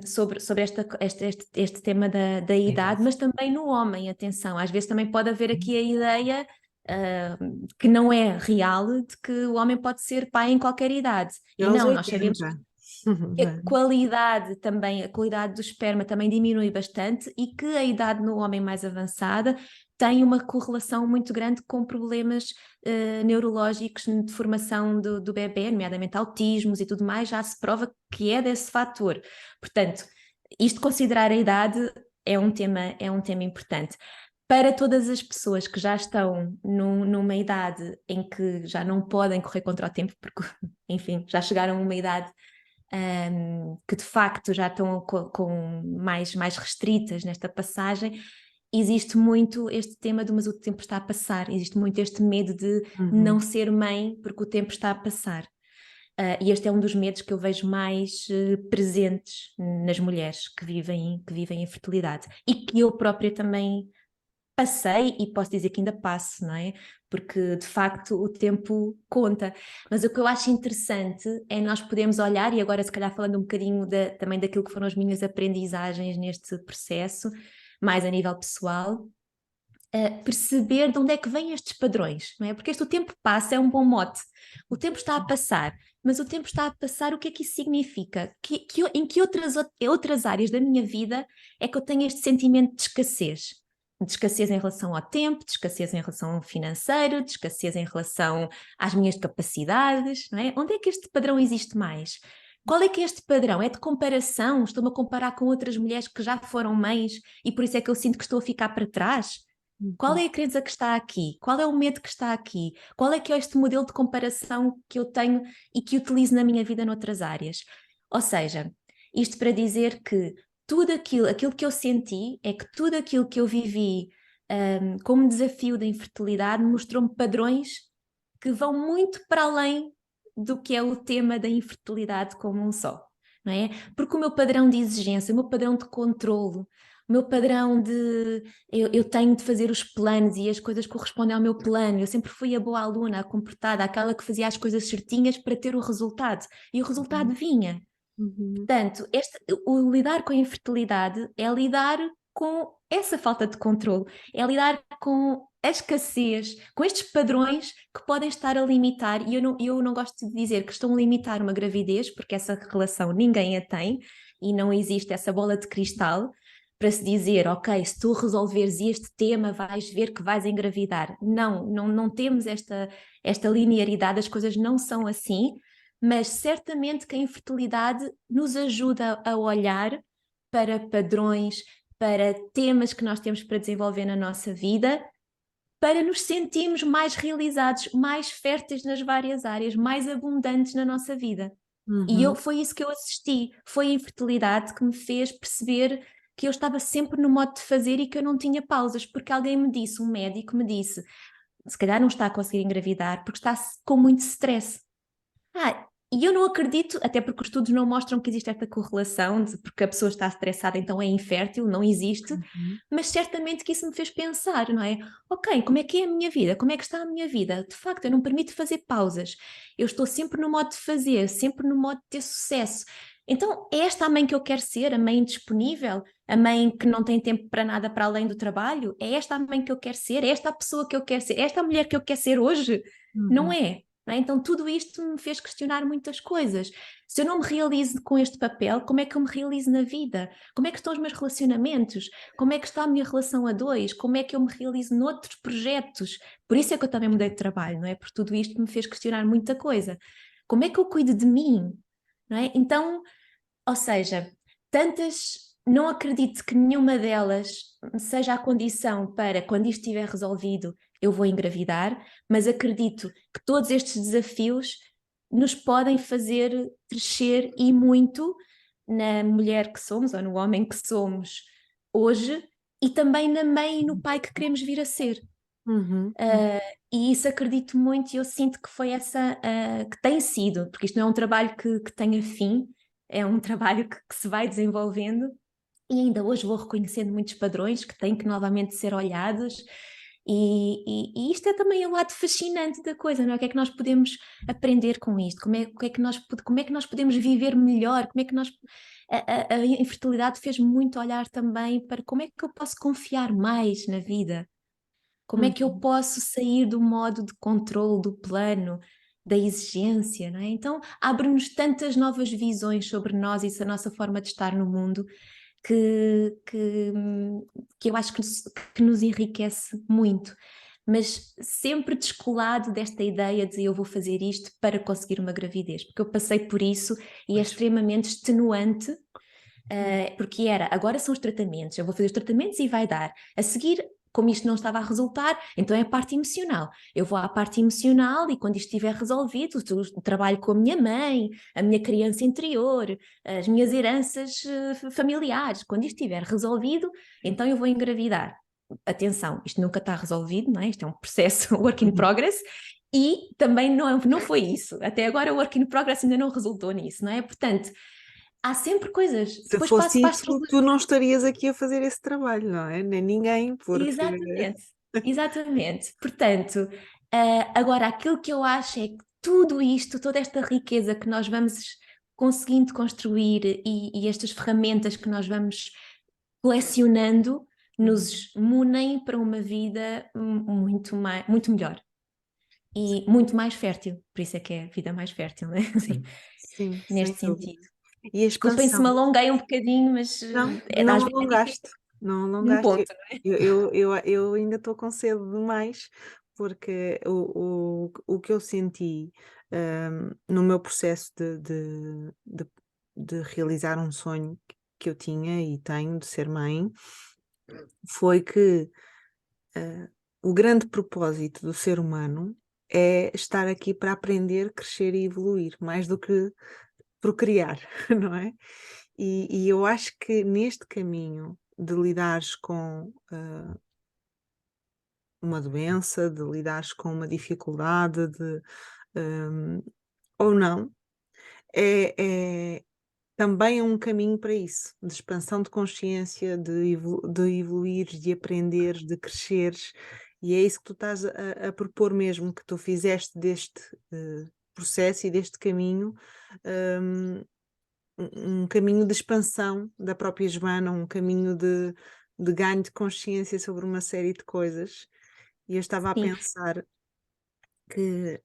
sobre este tema da idade, mas também no homem, atenção, às vezes também pode haver aqui a ideia que não é real de que o homem pode ser pai em qualquer idade. E Aos não, nós sabemos 80. que a qualidade também, a qualidade do esperma também diminui bastante e que a idade no homem mais avançada tem uma correlação muito grande com problemas neurológicos de formação do bebê, nomeadamente autismos e tudo mais, já se prova que é desse fator. Portanto, isto considerar a idade é um tema importante. Para todas as pessoas que já estão numa idade em que já não podem correr contra o tempo, porque, enfim, já chegaram a uma idade que de facto já estão mais restritas nesta passagem, existe muito este tema do mas o tempo está a passar, existe muito este medo de não ser mãe porque o tempo está a passar. E este é um dos medos que eu vejo mais presentes nas mulheres que vivem a infertilidade e que eu própria também passei e posso dizer que ainda passo, não é? Porque de facto o tempo conta. Mas o que eu acho interessante é nós podermos olhar, e agora se calhar falando um bocadinho também daquilo que foram as minhas aprendizagens neste processo, mais a nível pessoal, perceber de onde é que vêm estes padrões, não é? Porque o tempo passa é um bom mote. O tempo está a passar, mas o tempo está a passar, o que é que isso significa? Em que outras áreas da minha vida é que eu tenho este sentimento de escassez? De escassez em relação ao tempo, de escassez em relação ao financeiro, de escassez em relação às minhas capacidades, não é? Onde é que este padrão existe mais? Qual é que é este padrão? É de comparação? Estou-me a comparar com outras mulheres que já foram mães e por isso é que eu sinto que estou a ficar para trás? Qual é a crença que está aqui? Qual é o medo que está aqui? Qual é que é este modelo de comparação que eu tenho e que utilizo na minha vida noutras áreas? Ou seja, isto para dizer que tudo aquilo que eu senti é que tudo aquilo que eu vivi como desafio da infertilidade mostrou-me padrões que vão muito para além do que é o tema da infertilidade como um só, não é? Porque o meu padrão de exigência, o meu padrão de controlo, o meu padrão de eu tenho de fazer os planos e as coisas correspondem ao meu plano, eu sempre fui a boa aluna, a comportada, aquela que fazia as coisas certinhas para ter o resultado, e o resultado vinha. Portanto, o lidar com a infertilidade é lidar com essa falta de controle, é lidar com a escassez, com estes padrões que podem estar a limitar, e eu não gosto de dizer que estão a limitar uma gravidez, porque essa relação ninguém a tem, e não existe essa bola de cristal para se dizer, ok, se tu resolveres este tema vais ver que vais engravidar. Não temos esta linearidade, as coisas não são assim, mas certamente que a infertilidade nos ajuda a olhar para padrões, para temas que nós temos para desenvolver na nossa vida, para nos sentirmos mais realizados, mais férteis nas várias áreas, mais abundantes na nossa vida. E foi isso que eu assisti, foi a infertilidade que me fez perceber que eu estava sempre no modo de fazer e que eu não tinha pausas, porque alguém me disse, um médico me disse, se calhar não está a conseguir engravidar porque está com muito stress. E eu não acredito, até porque os estudos não mostram que existe esta correlação de porque a pessoa está estressada, então é infértil, não existe, mas certamente que isso me fez pensar, não é? Ok, como é que é a minha vida? Como é que está a minha vida? De facto, eu não permito fazer pausas, eu estou sempre no modo de fazer, sempre no modo de ter sucesso. Então, é esta a mãe que eu quero ser, a mãe disponível, a mãe que não tem tempo para nada para além do trabalho? É esta a mãe que eu quero ser? É esta a pessoa que eu quero ser? É esta a mulher que eu quero ser hoje? Não é? Não é? Então tudo isto me fez questionar muitas coisas. Se eu não me realizo com este papel, como é que eu me realizo na vida? Como é que estão os meus relacionamentos? Como é que está a minha relação a dois? Como é que eu me realizo noutros projetos? Por isso é que eu também mudei de trabalho, não é? Porque tudo isto me fez questionar muita coisa. Como é que eu cuido de mim? Não é? Então, ou seja, não acredito que nenhuma delas seja a condição para, quando isto estiver resolvido, eu vou engravidar, mas acredito que todos estes desafios nos podem fazer crescer e muito na mulher que somos ou no homem que somos hoje e também na mãe e no pai que queremos vir a ser. E isso acredito muito e eu sinto que foi essa que tem sido, porque isto não é um trabalho que tenha fim, é um trabalho que se vai desenvolvendo e ainda hoje vou reconhecendo muitos padrões que têm que novamente ser olhados e isto é também o lado fascinante da coisa, não é? O que é que nós podemos aprender com isto? Como é que nós podemos viver melhor? Como é que a infertilidade fez muito olhar também para como é que eu posso confiar mais na vida? Como é que eu posso sair do modo de controle do plano da exigência, não é? Então abre-nos tantas novas visões sobre nós e a nossa forma de estar no mundo que eu acho que nos enriquece muito, mas sempre descolado desta ideia de eu vou fazer isto para conseguir uma gravidez, porque eu passei por isso e é extremamente extenuante, porque agora são os tratamentos, eu vou fazer os tratamentos e vai dar. A seguir, como isto não estava a resultar, então é a parte emocional. Eu vou à parte emocional e quando isto estiver resolvido, trabalho com a minha mãe, a minha criança interior, as minhas heranças familiares. Quando isto estiver resolvido, então eu vou engravidar. Atenção, isto nunca está resolvido, não é? Isto é um processo work in progress. E também não foi isso. Até agora o work in progress ainda não resultou nisso, não é? Portanto, há sempre coisas. Se Depois fosse passo isso, tu não estarias aqui a fazer esse trabalho, não é? Nem ninguém, porque... Exatamente, exatamente. Portanto, agora aquilo que eu acho é que tudo isto, toda esta riqueza que nós vamos conseguindo construir e estas ferramentas que nós vamos colecionando nos munem para uma vida muito melhor e muito mais fértil. Por isso é que é a vida mais fértil, né? Sim, sem Neste dúvida. sentido. E a Desculpem se me expansão? alonguei um bocadinho, mas Não, às não vezes é difícil alongaste, não um alongaste. ponto. Eu ainda estou com sede demais, porque o que eu senti no meu processo de realizar um sonho que eu tinha e tenho de ser mãe, foi que o grande propósito do ser humano é estar aqui para aprender, crescer e evoluir, mais do que procriar, não é? E eu acho que neste caminho de lidares com uma doença, de lidares com uma dificuldade, ou não, é também um caminho para isso, de expansão de consciência, de evoluires, de aprenderes, de cresceres, e é isso que tu estás a propor mesmo, que tu fizeste deste processo e deste caminho. hum, um caminho de expansão da própria Joana, um caminho de ganho de consciência sobre uma série de coisas. E eu estava a Sim. pensar que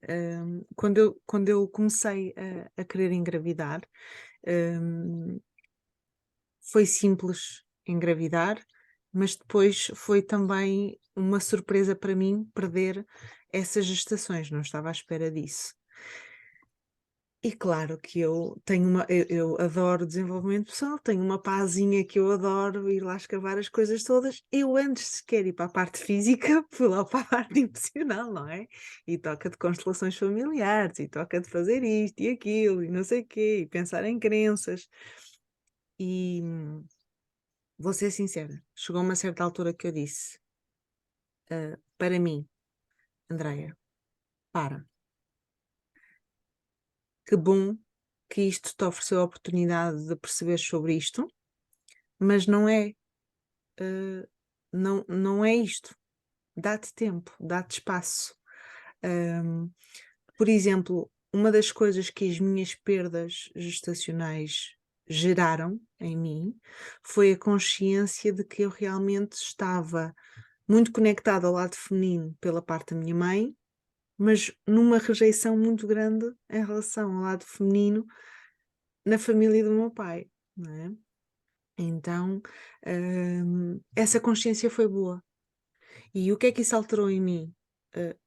quando eu comecei a querer engravidar, foi simples engravidar, mas depois foi também uma surpresa para mim perder essas gestações, não estava à espera disso. E claro que eu tenho eu adoro desenvolvimento pessoal, tenho uma pazinha que eu adoro ir lá escavar as coisas todas. Eu antes sequer ir para a parte física, fui lá para a parte emocional, não é? E toca de constelações familiares, e toca de fazer isto e aquilo, e não sei o quê, e pensar em crenças. E vou ser sincera, chegou uma certa altura que eu disse, para mim, Andreia, para. Que bom que isto te ofereceu a oportunidade de perceber sobre isto, mas não é, não é isto. Dá-te tempo, dá-te espaço. Por exemplo, uma das coisas que as minhas perdas gestacionais geraram em mim foi a consciência de que eu realmente estava muito conectada ao lado feminino pela parte da minha mãe, mas numa rejeição muito grande em relação ao lado feminino na família do meu pai, não é? Então, essa consciência foi boa. E o que é que isso alterou em mim?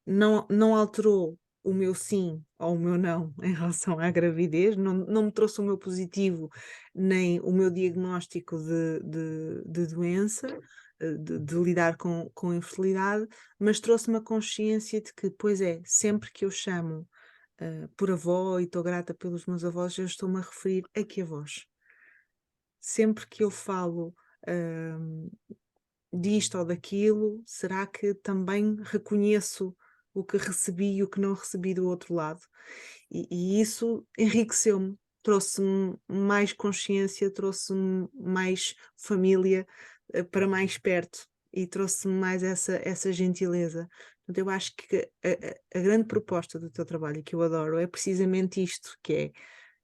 Não alterou o meu sim ou o meu não em relação à gravidez, não me trouxe o meu positivo, nem o meu diagnóstico de doença, de lidar com infertilidade, mas trouxe-me a consciência de que, pois é, sempre que eu chamo por avó e estou grata pelos meus avós, eu estou-me a referir a que avós? Sempre que eu falo disto ou daquilo, será que também reconheço o que recebi e o que não recebi do outro lado? E isso enriqueceu-me, trouxe-me mais consciência, trouxe-me mais família para mais perto e trouxe-me mais essa gentileza. Portanto, eu acho que a grande proposta do teu trabalho, que eu adoro, é precisamente isto, que é,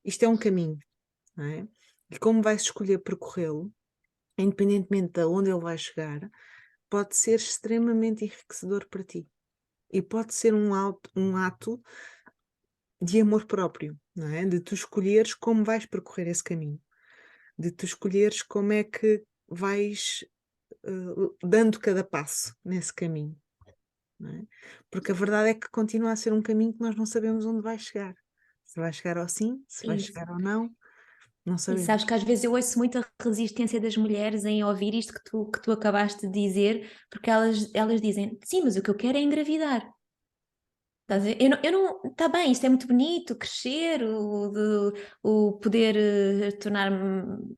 isto é um caminho, não é? E como vais escolher percorrê-lo, independentemente de onde ele vai chegar, pode ser extremamente enriquecedor para ti. E pode ser um ato de amor próprio, não é? De tu escolheres como vais percorrer esse caminho, de tu escolheres como é que vais dando cada passo nesse caminho, não é? Porque a verdade é que continua a ser um caminho que nós não sabemos onde vai chegar. Se vai chegar ao sim, se vai Isso. chegar ao não E sabemos. sabes que às vezes eu ouço muita resistência das mulheres em ouvir isto que tu acabaste de dizer, porque elas dizem, sim, mas o que eu quero é engravidar. Estás a ver? Eu não, está bem, isto é muito bonito, crescer, o poder tornar-me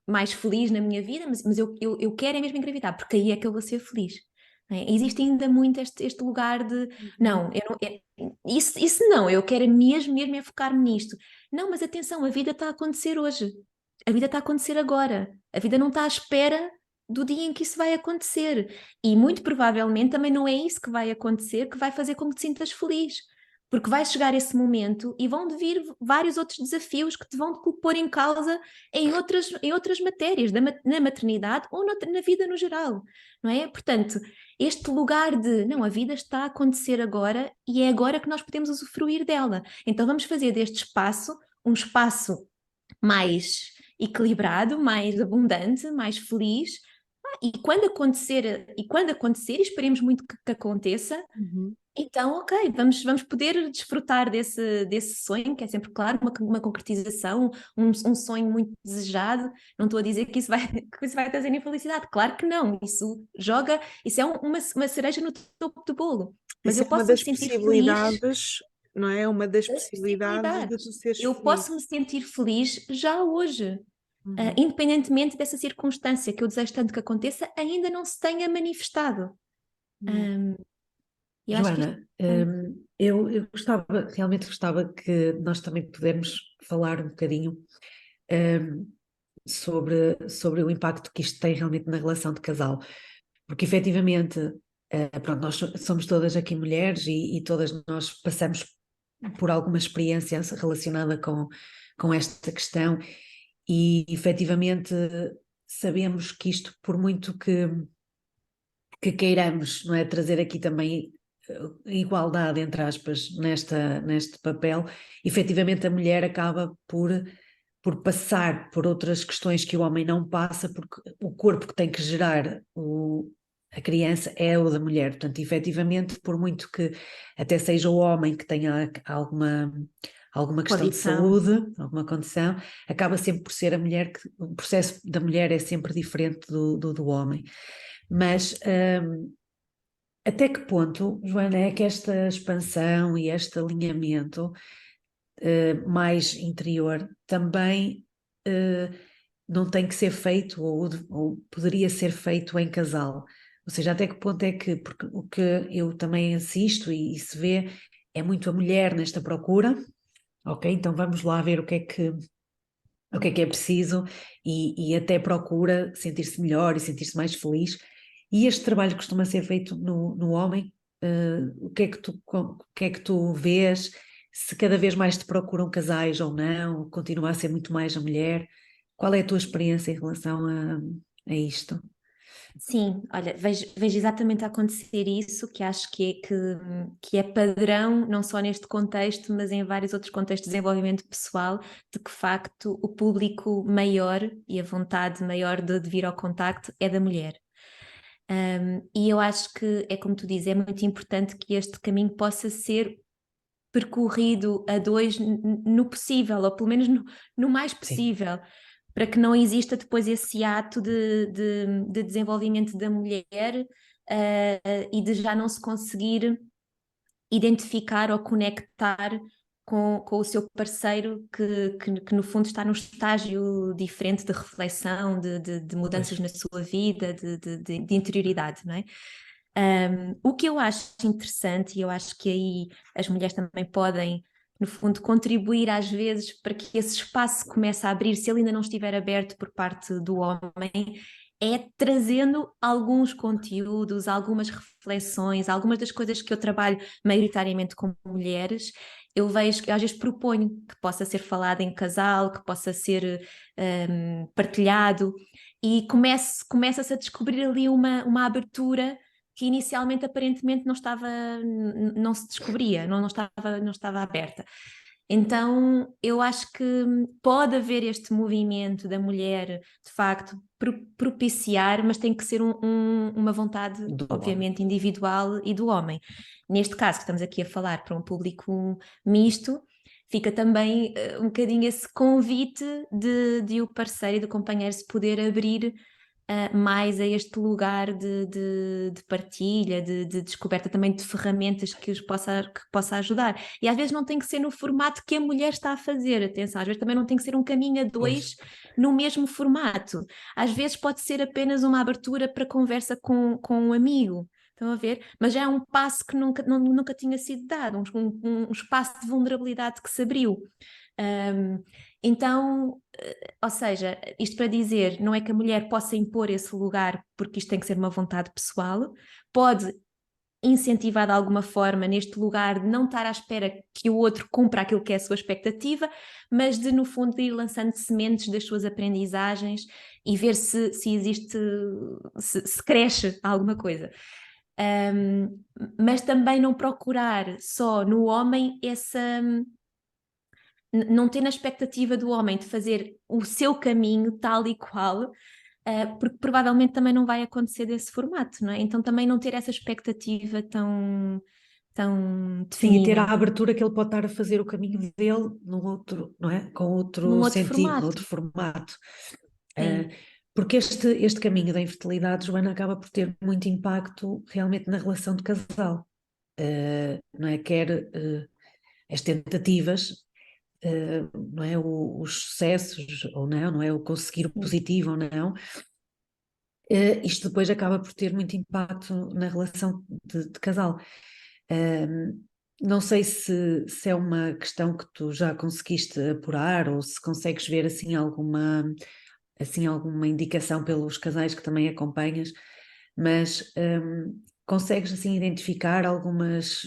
mais feliz na minha vida, mas eu quero é mesmo engravidar, porque aí é que eu vou ser feliz. Não é? Existe ainda muito este lugar de, não, eu não, isso não, eu quero mesmo é focar-me nisto. Não, mas atenção, a vida está a acontecer hoje. A vida está a acontecer agora. A vida não está à espera do dia em que isso vai acontecer. E muito provavelmente também não é isso que vai acontecer que vai fazer com que te sintas feliz. Porque vai chegar esse momento e vão vir vários outros desafios que te vão pôr em causa em outras matérias, na maternidade ou na vida no geral, não é? Portanto, este lugar de, não, a vida está a acontecer agora e é agora que nós podemos usufruir dela. Então vamos fazer deste espaço um espaço mais equilibrado, mais abundante, mais feliz. E quando acontecer, e esperemos muito que aconteça, Uhum. então, ok, vamos poder desfrutar desse sonho, que é sempre, claro, uma concretização, um sonho muito desejado. Não estou a dizer que que isso vai trazer infelicidade, claro que não. Isso é uma cereja no topo do bolo. Mas Isso eu é uma posso me das sentir feliz possibilidades, não é? Uma das das possibilidades de possibilidades. tu seres Eu feliz. posso me sentir feliz já hoje. Uhum. Independentemente dessa circunstância que eu desejo tanto que aconteça, ainda não se tenha manifestado. Uhum. Um, eu acho que isto Joana, eu realmente gostava que nós também pudermos falar um bocadinho sobre o impacto que isto tem realmente na relação de casal, porque efetivamente, pronto, nós somos todas aqui mulheres e todas nós passamos por alguma experiência relacionada com esta questão e efetivamente sabemos que isto, por muito que queiramos, não é, trazer aqui também igualdade, entre aspas, neste papel, efetivamente a mulher acaba por passar por outras questões que o homem não passa, porque o corpo que tem que gerar a criança é o da mulher. Portanto, efetivamente, por muito que até seja o homem que tenha alguma questão de condição. saúde, alguma condição, acaba sempre por ser a mulher que o processo da mulher é sempre diferente do homem. Mas até que ponto, Joana, é que esta expansão e este alinhamento mais interior também não tem que ser feito ou poderia ser feito em casal? Ou seja, até que ponto é que, porque o que eu também assisto e se vê é muito a mulher nesta procura, ok? Então vamos lá ver o que é preciso e até procura sentir-se melhor e sentir-se mais feliz. E este trabalho costuma ser feito no homem. O que é que tu vês? Se cada vez mais te procuram casais ou não, continua a ser muito mais a mulher. Qual é a tua experiência em relação a isto? Sim, olha, vejo exatamente a acontecer isso, que acho que é padrão, não só neste contexto, mas em vários outros contextos de desenvolvimento pessoal, de que facto o público maior e a vontade maior de vir ao contacto é da mulher. E eu acho que é como tu dizes, é muito importante que este caminho possa ser percorrido a dois no possível, ou pelo menos no mais Sim. possível, para que não exista depois esse ato de desenvolvimento da mulher e de já não se conseguir identificar ou conectar com o seu parceiro que no fundo está num estágio diferente de reflexão, de mudanças Pois. na sua vida, de interioridade, não é? O que eu acho interessante, e eu acho que aí as mulheres também podem, no fundo, contribuir às vezes para que esse espaço comece a abrir, se ele ainda não estiver aberto por parte do homem, é trazendo alguns conteúdos, algumas reflexões, algumas das coisas que eu trabalho maioritariamente com mulheres, eu vejo que às vezes proponho que possa ser falado em casal, que possa ser partilhado, e começa-se a descobrir ali uma abertura que inicialmente aparentemente não se descobria, não estava aberta. Então, eu acho que pode haver este movimento da mulher, de facto, propiciar, mas tem que ser uma vontade, obviamente, individual e do homem. Neste caso, que estamos aqui a falar para um público misto, fica também um bocadinho esse convite de o parceiro e do companheiro se poder abrir mais a este lugar de partilha, de descoberta também de ferramentas que possa ajudar. E às vezes não tem que ser no formato que a mulher está a fazer, atenção, às vezes também não tem que ser um caminho a dois no mesmo formato. Às vezes pode ser apenas uma abertura para conversa com um amigo. Estão a ver? Mas já é um passo que nunca tinha sido dado, um espaço de vulnerabilidade que se abriu. Então, ou seja, isto para dizer, não é que a mulher possa impor esse lugar, porque isto tem que ser uma vontade pessoal, pode incentivar de alguma forma neste lugar de não estar à espera que o outro cumpra aquilo que é a sua expectativa, mas de no fundo ir lançando sementes das suas aprendizagens e ver se existe, se cresce alguma coisa. Mas também não procurar só no homem não ter na expectativa do homem de fazer o seu caminho tal e qual, porque provavelmente também não vai acontecer desse formato, não é? Então também não ter essa expectativa tão definida. Sim, e ter a abertura que ele pode estar a fazer o caminho dele num outro, não é? Com outro sentido, outro formato. Porque este caminho da infertilidade, Joana, acaba por ter muito impacto realmente na relação de casal, não é? Quer as tentativas, não é? Os sucessos ou não é? O conseguir o positivo ou não. Isto depois acaba por ter muito impacto na relação de casal. Não sei se é uma questão que tu já conseguiste apurar ou se consegues ver assim alguma indicação pelos casais que também acompanhas, mas consegues assim identificar algumas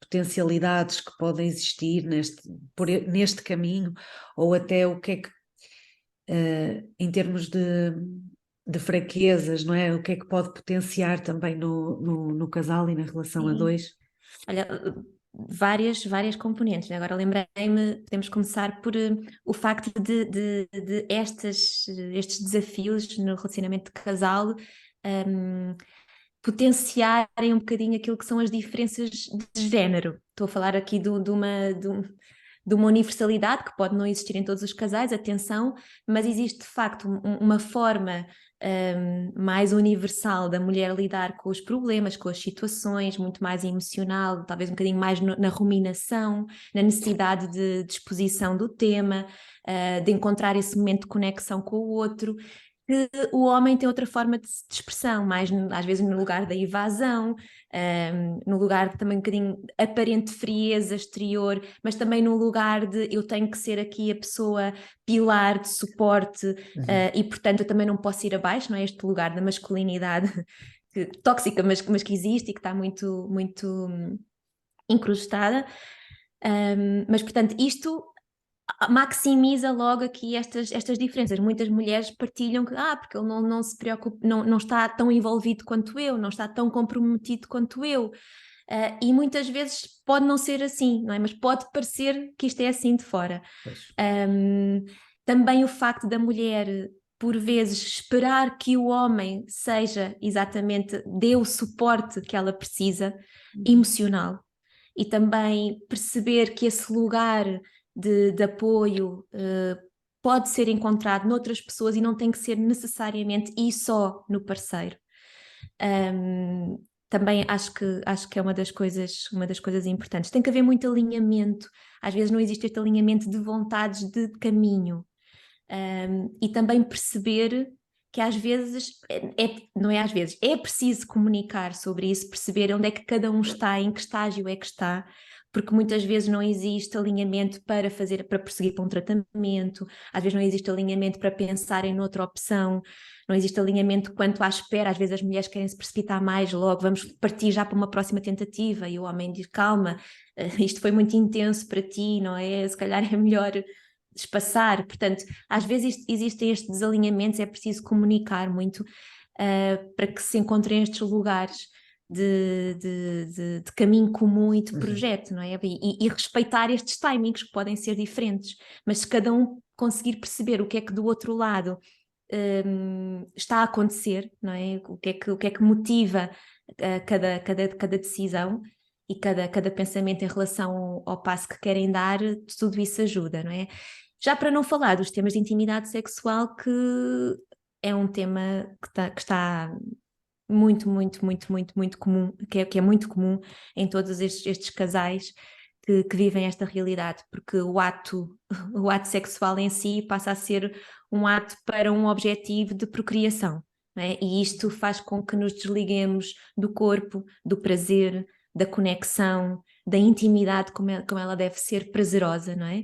potencialidades que podem existir neste caminho, ou até o que é que em termos de fraquezas, não é? O que é que pode potenciar também no casal e na relação a dois? Olha, várias componentes, né? Agora lembrei-me, podemos começar por o facto de estes desafios no relacionamento de casal potenciarem um bocadinho aquilo que são as diferenças de género. Estou a falar aqui de uma universalidade que pode não existir em todos os casais, atenção, mas existe de facto uma forma mais universal da mulher lidar com os problemas, com as situações, muito mais emocional, talvez um bocadinho mais na ruminação, na necessidade de exposição do tema, de encontrar esse momento de conexão com o outro. Que o homem tem outra forma de expressão, mais às vezes no lugar da evasão, no lugar de também um bocadinho aparente frieza exterior, mas também no lugar de eu tenho que ser aqui a pessoa pilar de suporte, e portanto eu também não posso ir abaixo, não é? Este lugar da masculinidade tóxica, mas que existe e que está muito incrustada. Mas portanto isto maximiza logo aqui estas diferenças. Muitas mulheres partilham que porque ele não se preocupa, não está tão envolvido quanto eu, não está tão comprometido quanto eu. E muitas vezes pode não ser assim, não é? Mas pode parecer que isto é assim de fora. Também o facto da mulher, por vezes, esperar que o homem dê o suporte que ela precisa, emocional. E também perceber que esse lugar de apoio pode ser encontrado noutras pessoas e não tem que ser necessariamente e só no parceiro. Também acho que é uma das coisas importantes. Tem que haver muito alinhamento. Às vezes não existe este alinhamento de vontades de caminho. E também perceber que às vezes, não é às vezes, é preciso comunicar sobre isso, perceber onde é que cada um está, em que estágio é que está, porque muitas vezes não existe alinhamento para prosseguir para um tratamento, às vezes não existe alinhamento para pensar em outra opção, não existe alinhamento quanto à espera, às vezes as mulheres querem se precipitar mais logo, vamos partir já para uma próxima tentativa, e o homem diz, calma, isto foi muito intenso para ti, não é? Se calhar é melhor espaçar. Portanto, às vezes existem estes desalinhamentos, é preciso comunicar muito. para que se encontrem estes lugares de caminho comum e de projeto, não é? E respeitar estes timings que podem ser diferentes, mas se cada um conseguir perceber o que é que do outro lado está a acontecer, não é? O que é que motiva cada decisão e cada pensamento em relação ao passo que querem dar, tudo isso ajuda, não é? Já para não falar dos temas de intimidade sexual, que é um tema que está muito comum, que é muito comum em todos estes casais que vivem esta realidade, porque o ato sexual em si passa a ser um ato para um objetivo de procriação, não é? E isto faz com que nos desliguemos do corpo, do prazer, da conexão, da intimidade como ela deve ser prazerosa, não é?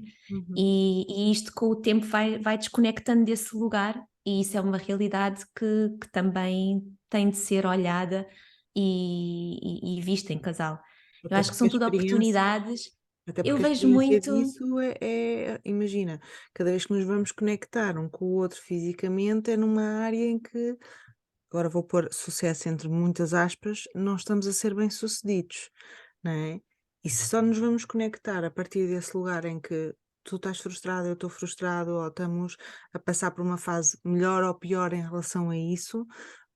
E isto com o tempo vai desconectando desse lugar, e isso é uma realidade que também tem de ser olhada e vista em casal. Eu Até acho que porque são a tudo experiência, oportunidades. até Eu porque a vejo experiência muito. disso imagina, cada vez que nos vamos conectar um com o outro fisicamente é numa área em que, agora vou pôr sucesso entre muitas aspas, não estamos a ser bem-sucedidos, não é? E se só nos vamos conectar a partir desse lugar em que tu estás frustrado, eu estou frustrado, ou estamos a passar por uma fase melhor ou pior em relação a isso,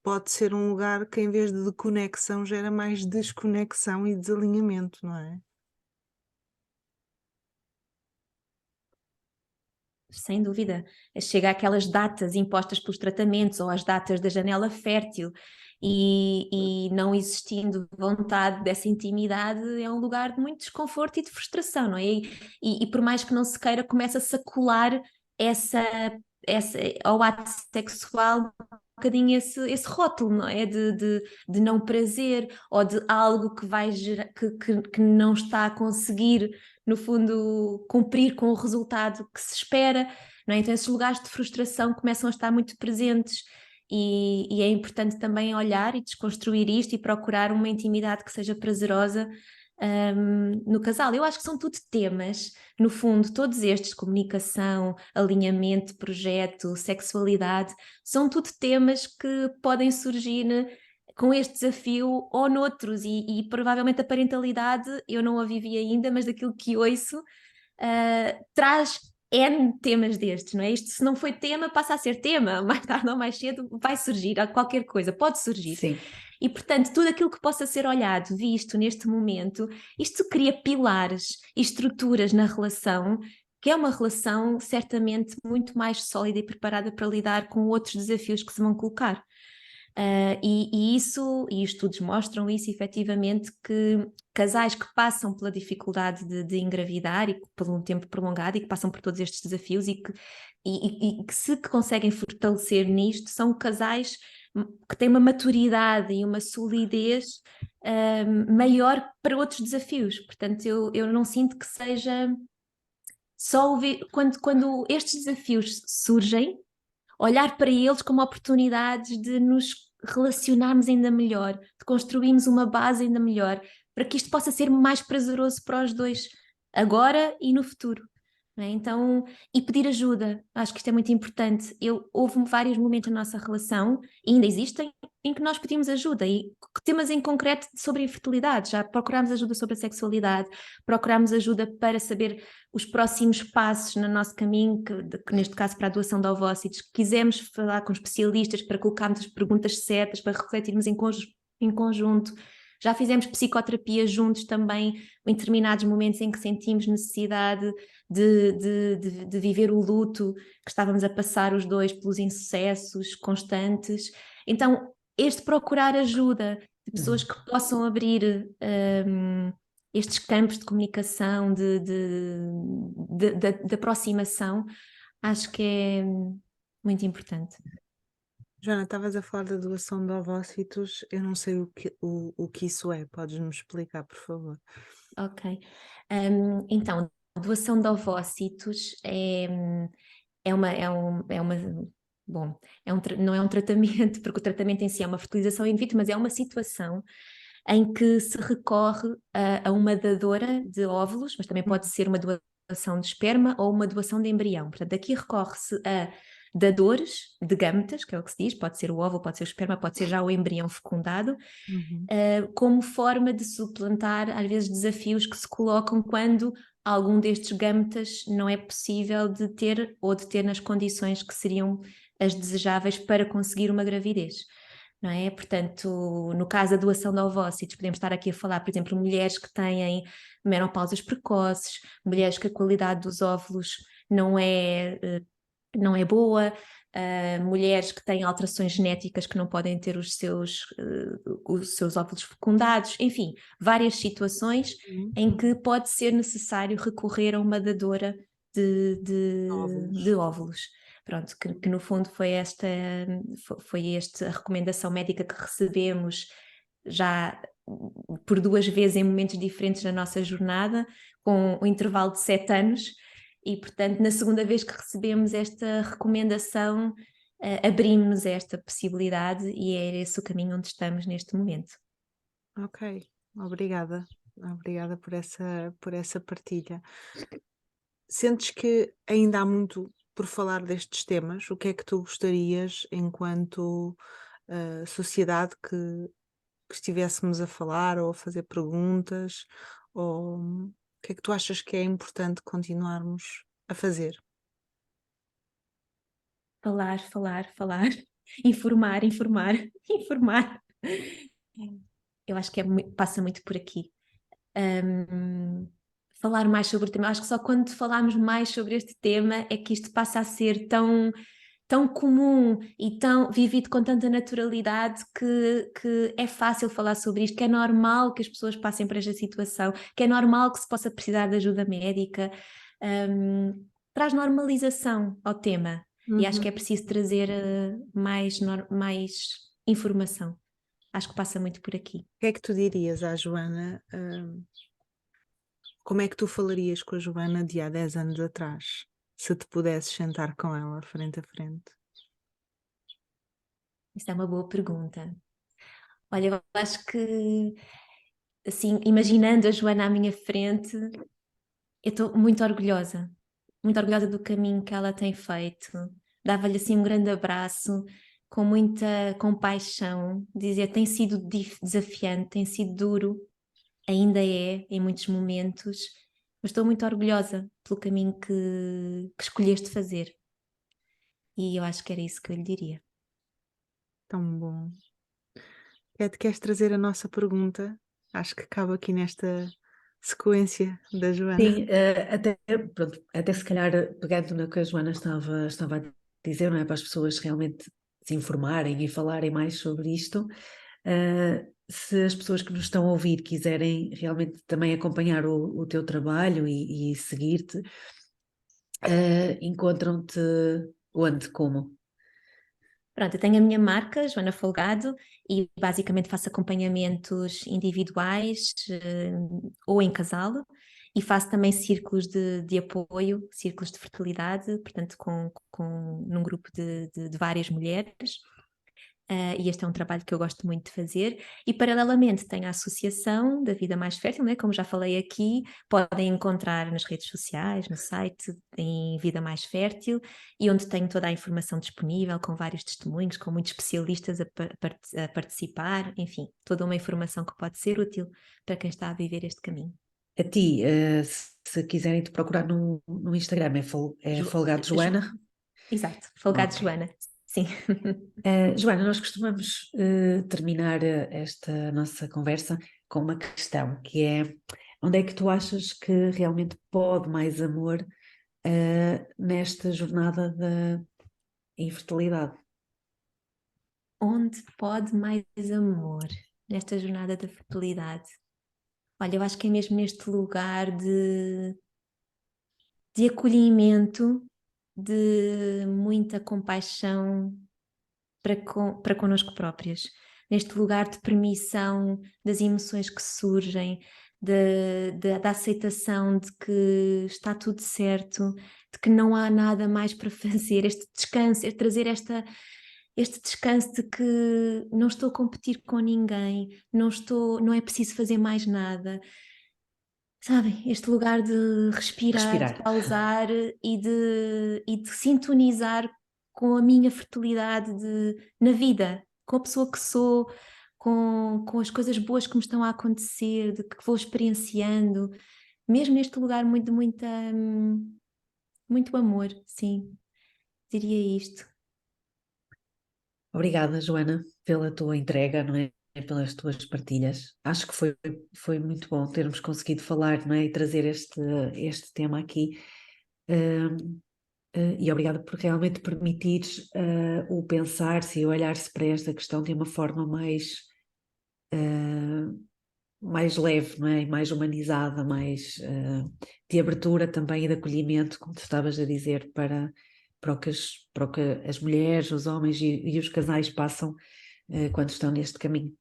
pode ser um lugar que em vez de conexão gera mais desconexão e desalinhamento, não é? Sem dúvida, chega àquelas datas impostas pelos tratamentos ou às datas da janela fértil e não existindo vontade dessa intimidade, é um lugar de muito desconforto e de frustração, não é? E por mais que não se queira, começa-se a colar essa, ao ato sexual um bocadinho esse rótulo, não é? De não prazer ou de algo que vai gerar, que não está a conseguir, no fundo, cumprir com o resultado que se espera, não é? Então esses lugares de frustração começam a estar muito presentes e é importante também olhar e desconstruir isto e procurar uma intimidade que seja prazerosa no casal. Eu acho que são tudo temas, no fundo, todos estes, comunicação, alinhamento, projeto, sexualidade, são tudo temas que podem surgir com este desafio ou noutros, e provavelmente a parentalidade, eu não a vivi ainda, mas daquilo que ouço, traz N temas destes, não é? Isto, se não foi tema, passa a ser tema, mais tarde ou mais cedo vai surgir, qualquer coisa, pode surgir. Sim. E, portanto, tudo aquilo que possa ser olhado, visto neste momento, isto cria pilares e estruturas na relação, que é uma relação certamente muito mais sólida e preparada para lidar com outros desafios que se vão colocar. E os estudos mostram isso efetivamente, que casais que passam pela dificuldade de engravidar e por um tempo prolongado e que passam por todos estes desafios e que se conseguem fortalecer nisto, são casais que têm uma maturidade e uma solidez maior para outros desafios. Portanto, eu não sinto que seja só ouvir, quando estes desafios surgem, olhar para eles como oportunidades de nos relacionarmos ainda melhor, de construirmos uma base ainda melhor, para que isto possa ser mais prazeroso para os dois, agora e no futuro. Não é? Então, e pedir ajuda, acho que isto é muito importante. Houve vários momentos na nossa relação, e ainda existem, em que nós pedimos ajuda, e temas em concreto sobre a infertilidade, já procurámos ajuda sobre a sexualidade, procurámos ajuda para saber os próximos passos no nosso caminho, que neste caso para a doação de ovócitos, quisemos falar com especialistas para colocarmos as perguntas certas, para refletirmos em conjunto. Já fizemos psicoterapia juntos também, em determinados momentos em que sentimos necessidade de viver o luto que estávamos a passar os dois pelos insucessos constantes. Então, este procurar ajuda de pessoas que possam abrir estes campos de comunicação, de aproximação, acho que é muito importante. Joana, estavas a falar da doação de ovócitos, eu não sei o que isso é, podes-me explicar, por favor? Ok. Então, doação de ovócitos não é um tratamento, porque o tratamento em si é uma fertilização in vitro, mas é uma situação em que se recorre a uma dadora de óvulos, mas também pode ser uma doação de esperma ou uma doação de embrião. Portanto, aqui recorre-se a dadores de gâmetas, que é o que se diz, pode ser o óvulo, pode ser o esperma, pode ser já o embrião fecundado, como forma de suplantar, às vezes, desafios que se colocam quando algum destes gâmetas não é possível de ter ou de ter nas condições que seriam as desejáveis para conseguir uma gravidez. Não é? Portanto, no caso da doação de ovócitos, podemos estar aqui a falar, por exemplo, mulheres que têm menopausas precoces, mulheres que a qualidade dos óvulos não é boa, mulheres que têm alterações genéticas que não podem ter os seus óvulos fecundados, enfim, várias situações em que pode ser necessário recorrer a uma dadora de óvulos. Pronto, que no fundo foi esta a recomendação médica que recebemos já por 2 vezes em momentos diferentes da nossa jornada, com um intervalo de 7 anos, e portanto na segunda vez que recebemos esta recomendação, abrimos-nos a esta possibilidade e é esse o caminho onde estamos neste momento. Ok, obrigada. Obrigada por essa partilha. Sentes que ainda há muito por falar destes temas? O que é que tu gostarias, enquanto sociedade, que estivéssemos a falar ou a fazer perguntas? Ou o que é que tu achas que é importante continuarmos a fazer? Falar, informar, informar. Eu acho que passa muito por aqui. Falar mais sobre o tema. Acho que só quando falarmos mais sobre este tema é que isto passa a ser tão, tão comum e tão vivido com tanta naturalidade que é fácil falar sobre isto, que é normal que as pessoas passem por esta situação, que é normal que se possa precisar de ajuda médica. Traz normalização ao tema. E acho que é preciso trazer mais informação. Acho que passa muito por aqui. O que é que tu dirias à Joana? Como é que tu falarias com a Joana de há 10 anos atrás, se te pudesses sentar com ela frente a frente? Isso é uma boa pergunta. Olha, eu acho que, assim, imaginando a Joana à minha frente, eu estou muito orgulhosa do caminho que ela tem feito. Dava-lhe assim um grande abraço, com muita compaixão, dizer, tem sido desafiante, tem sido duro, ainda é, em muitos momentos, mas estou muito orgulhosa pelo caminho que escolheste fazer. E eu acho que era isso que eu lhe diria. Tão bom. Queres trazer a nossa pergunta? Acho que cabe aqui nesta sequência da Joana. Sim, até se calhar pegando no que a Joana estava a dizer, não é? Para as pessoas realmente se informarem e falarem mais sobre isto, se as pessoas que nos estão a ouvir quiserem realmente também acompanhar o teu trabalho e seguir-te, encontram-te onde, como? Pronto, eu tenho a minha marca, Joana Folgado, e basicamente faço acompanhamentos individuais ou em casal, e faço também círculos de apoio, círculos de fertilidade, portanto num grupo de várias mulheres. E este é um trabalho que eu gosto muito de fazer, e paralelamente tenho a Associação da Vida Mais Fértil, né? Como já falei aqui, podem encontrar nas redes sociais, no site, em Vida Mais Fértil, e onde tenho toda a informação disponível, com vários testemunhos, com muitos especialistas a participar, enfim, toda uma informação que pode ser útil para quem está a viver este caminho. A ti, se quiserem te procurar no Instagram, é Folgado Joana? Exato, Folgado Ok. Joana. Sim. Joana, nós costumamos terminar esta nossa conversa com uma questão, que é: onde é que tu achas que realmente pode mais amor nesta jornada da infertilidade? Onde pode mais amor nesta jornada da fertilidade? Olha, eu acho que é mesmo neste lugar de acolhimento, de muita compaixão para connosco próprias, neste lugar de permissão das emoções que surgem, da aceitação de que está tudo certo, de que não há nada mais para fazer, este descanso, trazer este descanso de que não estou a competir com ninguém, não é preciso fazer mais nada. Sabem, este lugar de respirar, de pausar e de sintonizar com a minha fertilidade na vida, com a pessoa que sou, com as coisas boas que me estão a acontecer, de que vou experienciando, mesmo neste lugar muito, muito amor, sim, diria isto. Obrigada, Joana, pela tua entrega, não é? Pelas tuas partilhas. Acho que foi muito bom termos conseguido falar, não é? E trazer este tema aqui. E obrigada por realmente permitires o pensar-se e olhar-se para esta questão de uma forma mais leve, não é? E mais humanizada, mais de abertura também e de acolhimento, como tu estavas a dizer, para o que as mulheres, os homens e os casais passam quando estão neste caminho.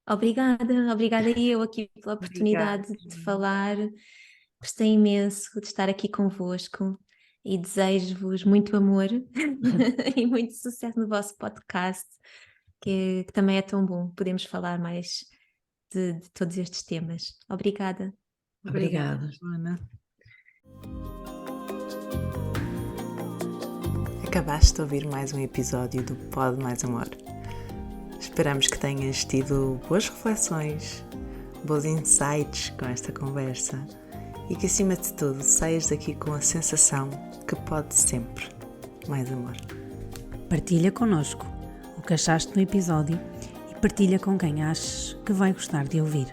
Obrigada eu aqui pela oportunidade de falar. Gostei imenso de estar aqui convosco e desejo-vos muito amor e muito sucesso no vosso podcast, que também é tão bom. Podemos falar mais de todos estes temas. Obrigada. Obrigada, Joana. Acabaste de ouvir mais um episódio do Pod Mais Amor. Esperamos que tenhas tido boas reflexões, bons insights com esta conversa e que, acima de tudo, saias daqui com a sensação que pode sempre mais amor. Partilha connosco o que achaste no episódio e partilha com quem achas que vai gostar de ouvir.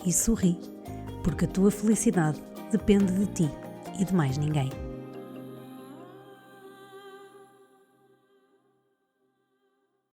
E sorri, porque a tua felicidade depende de ti e de mais ninguém.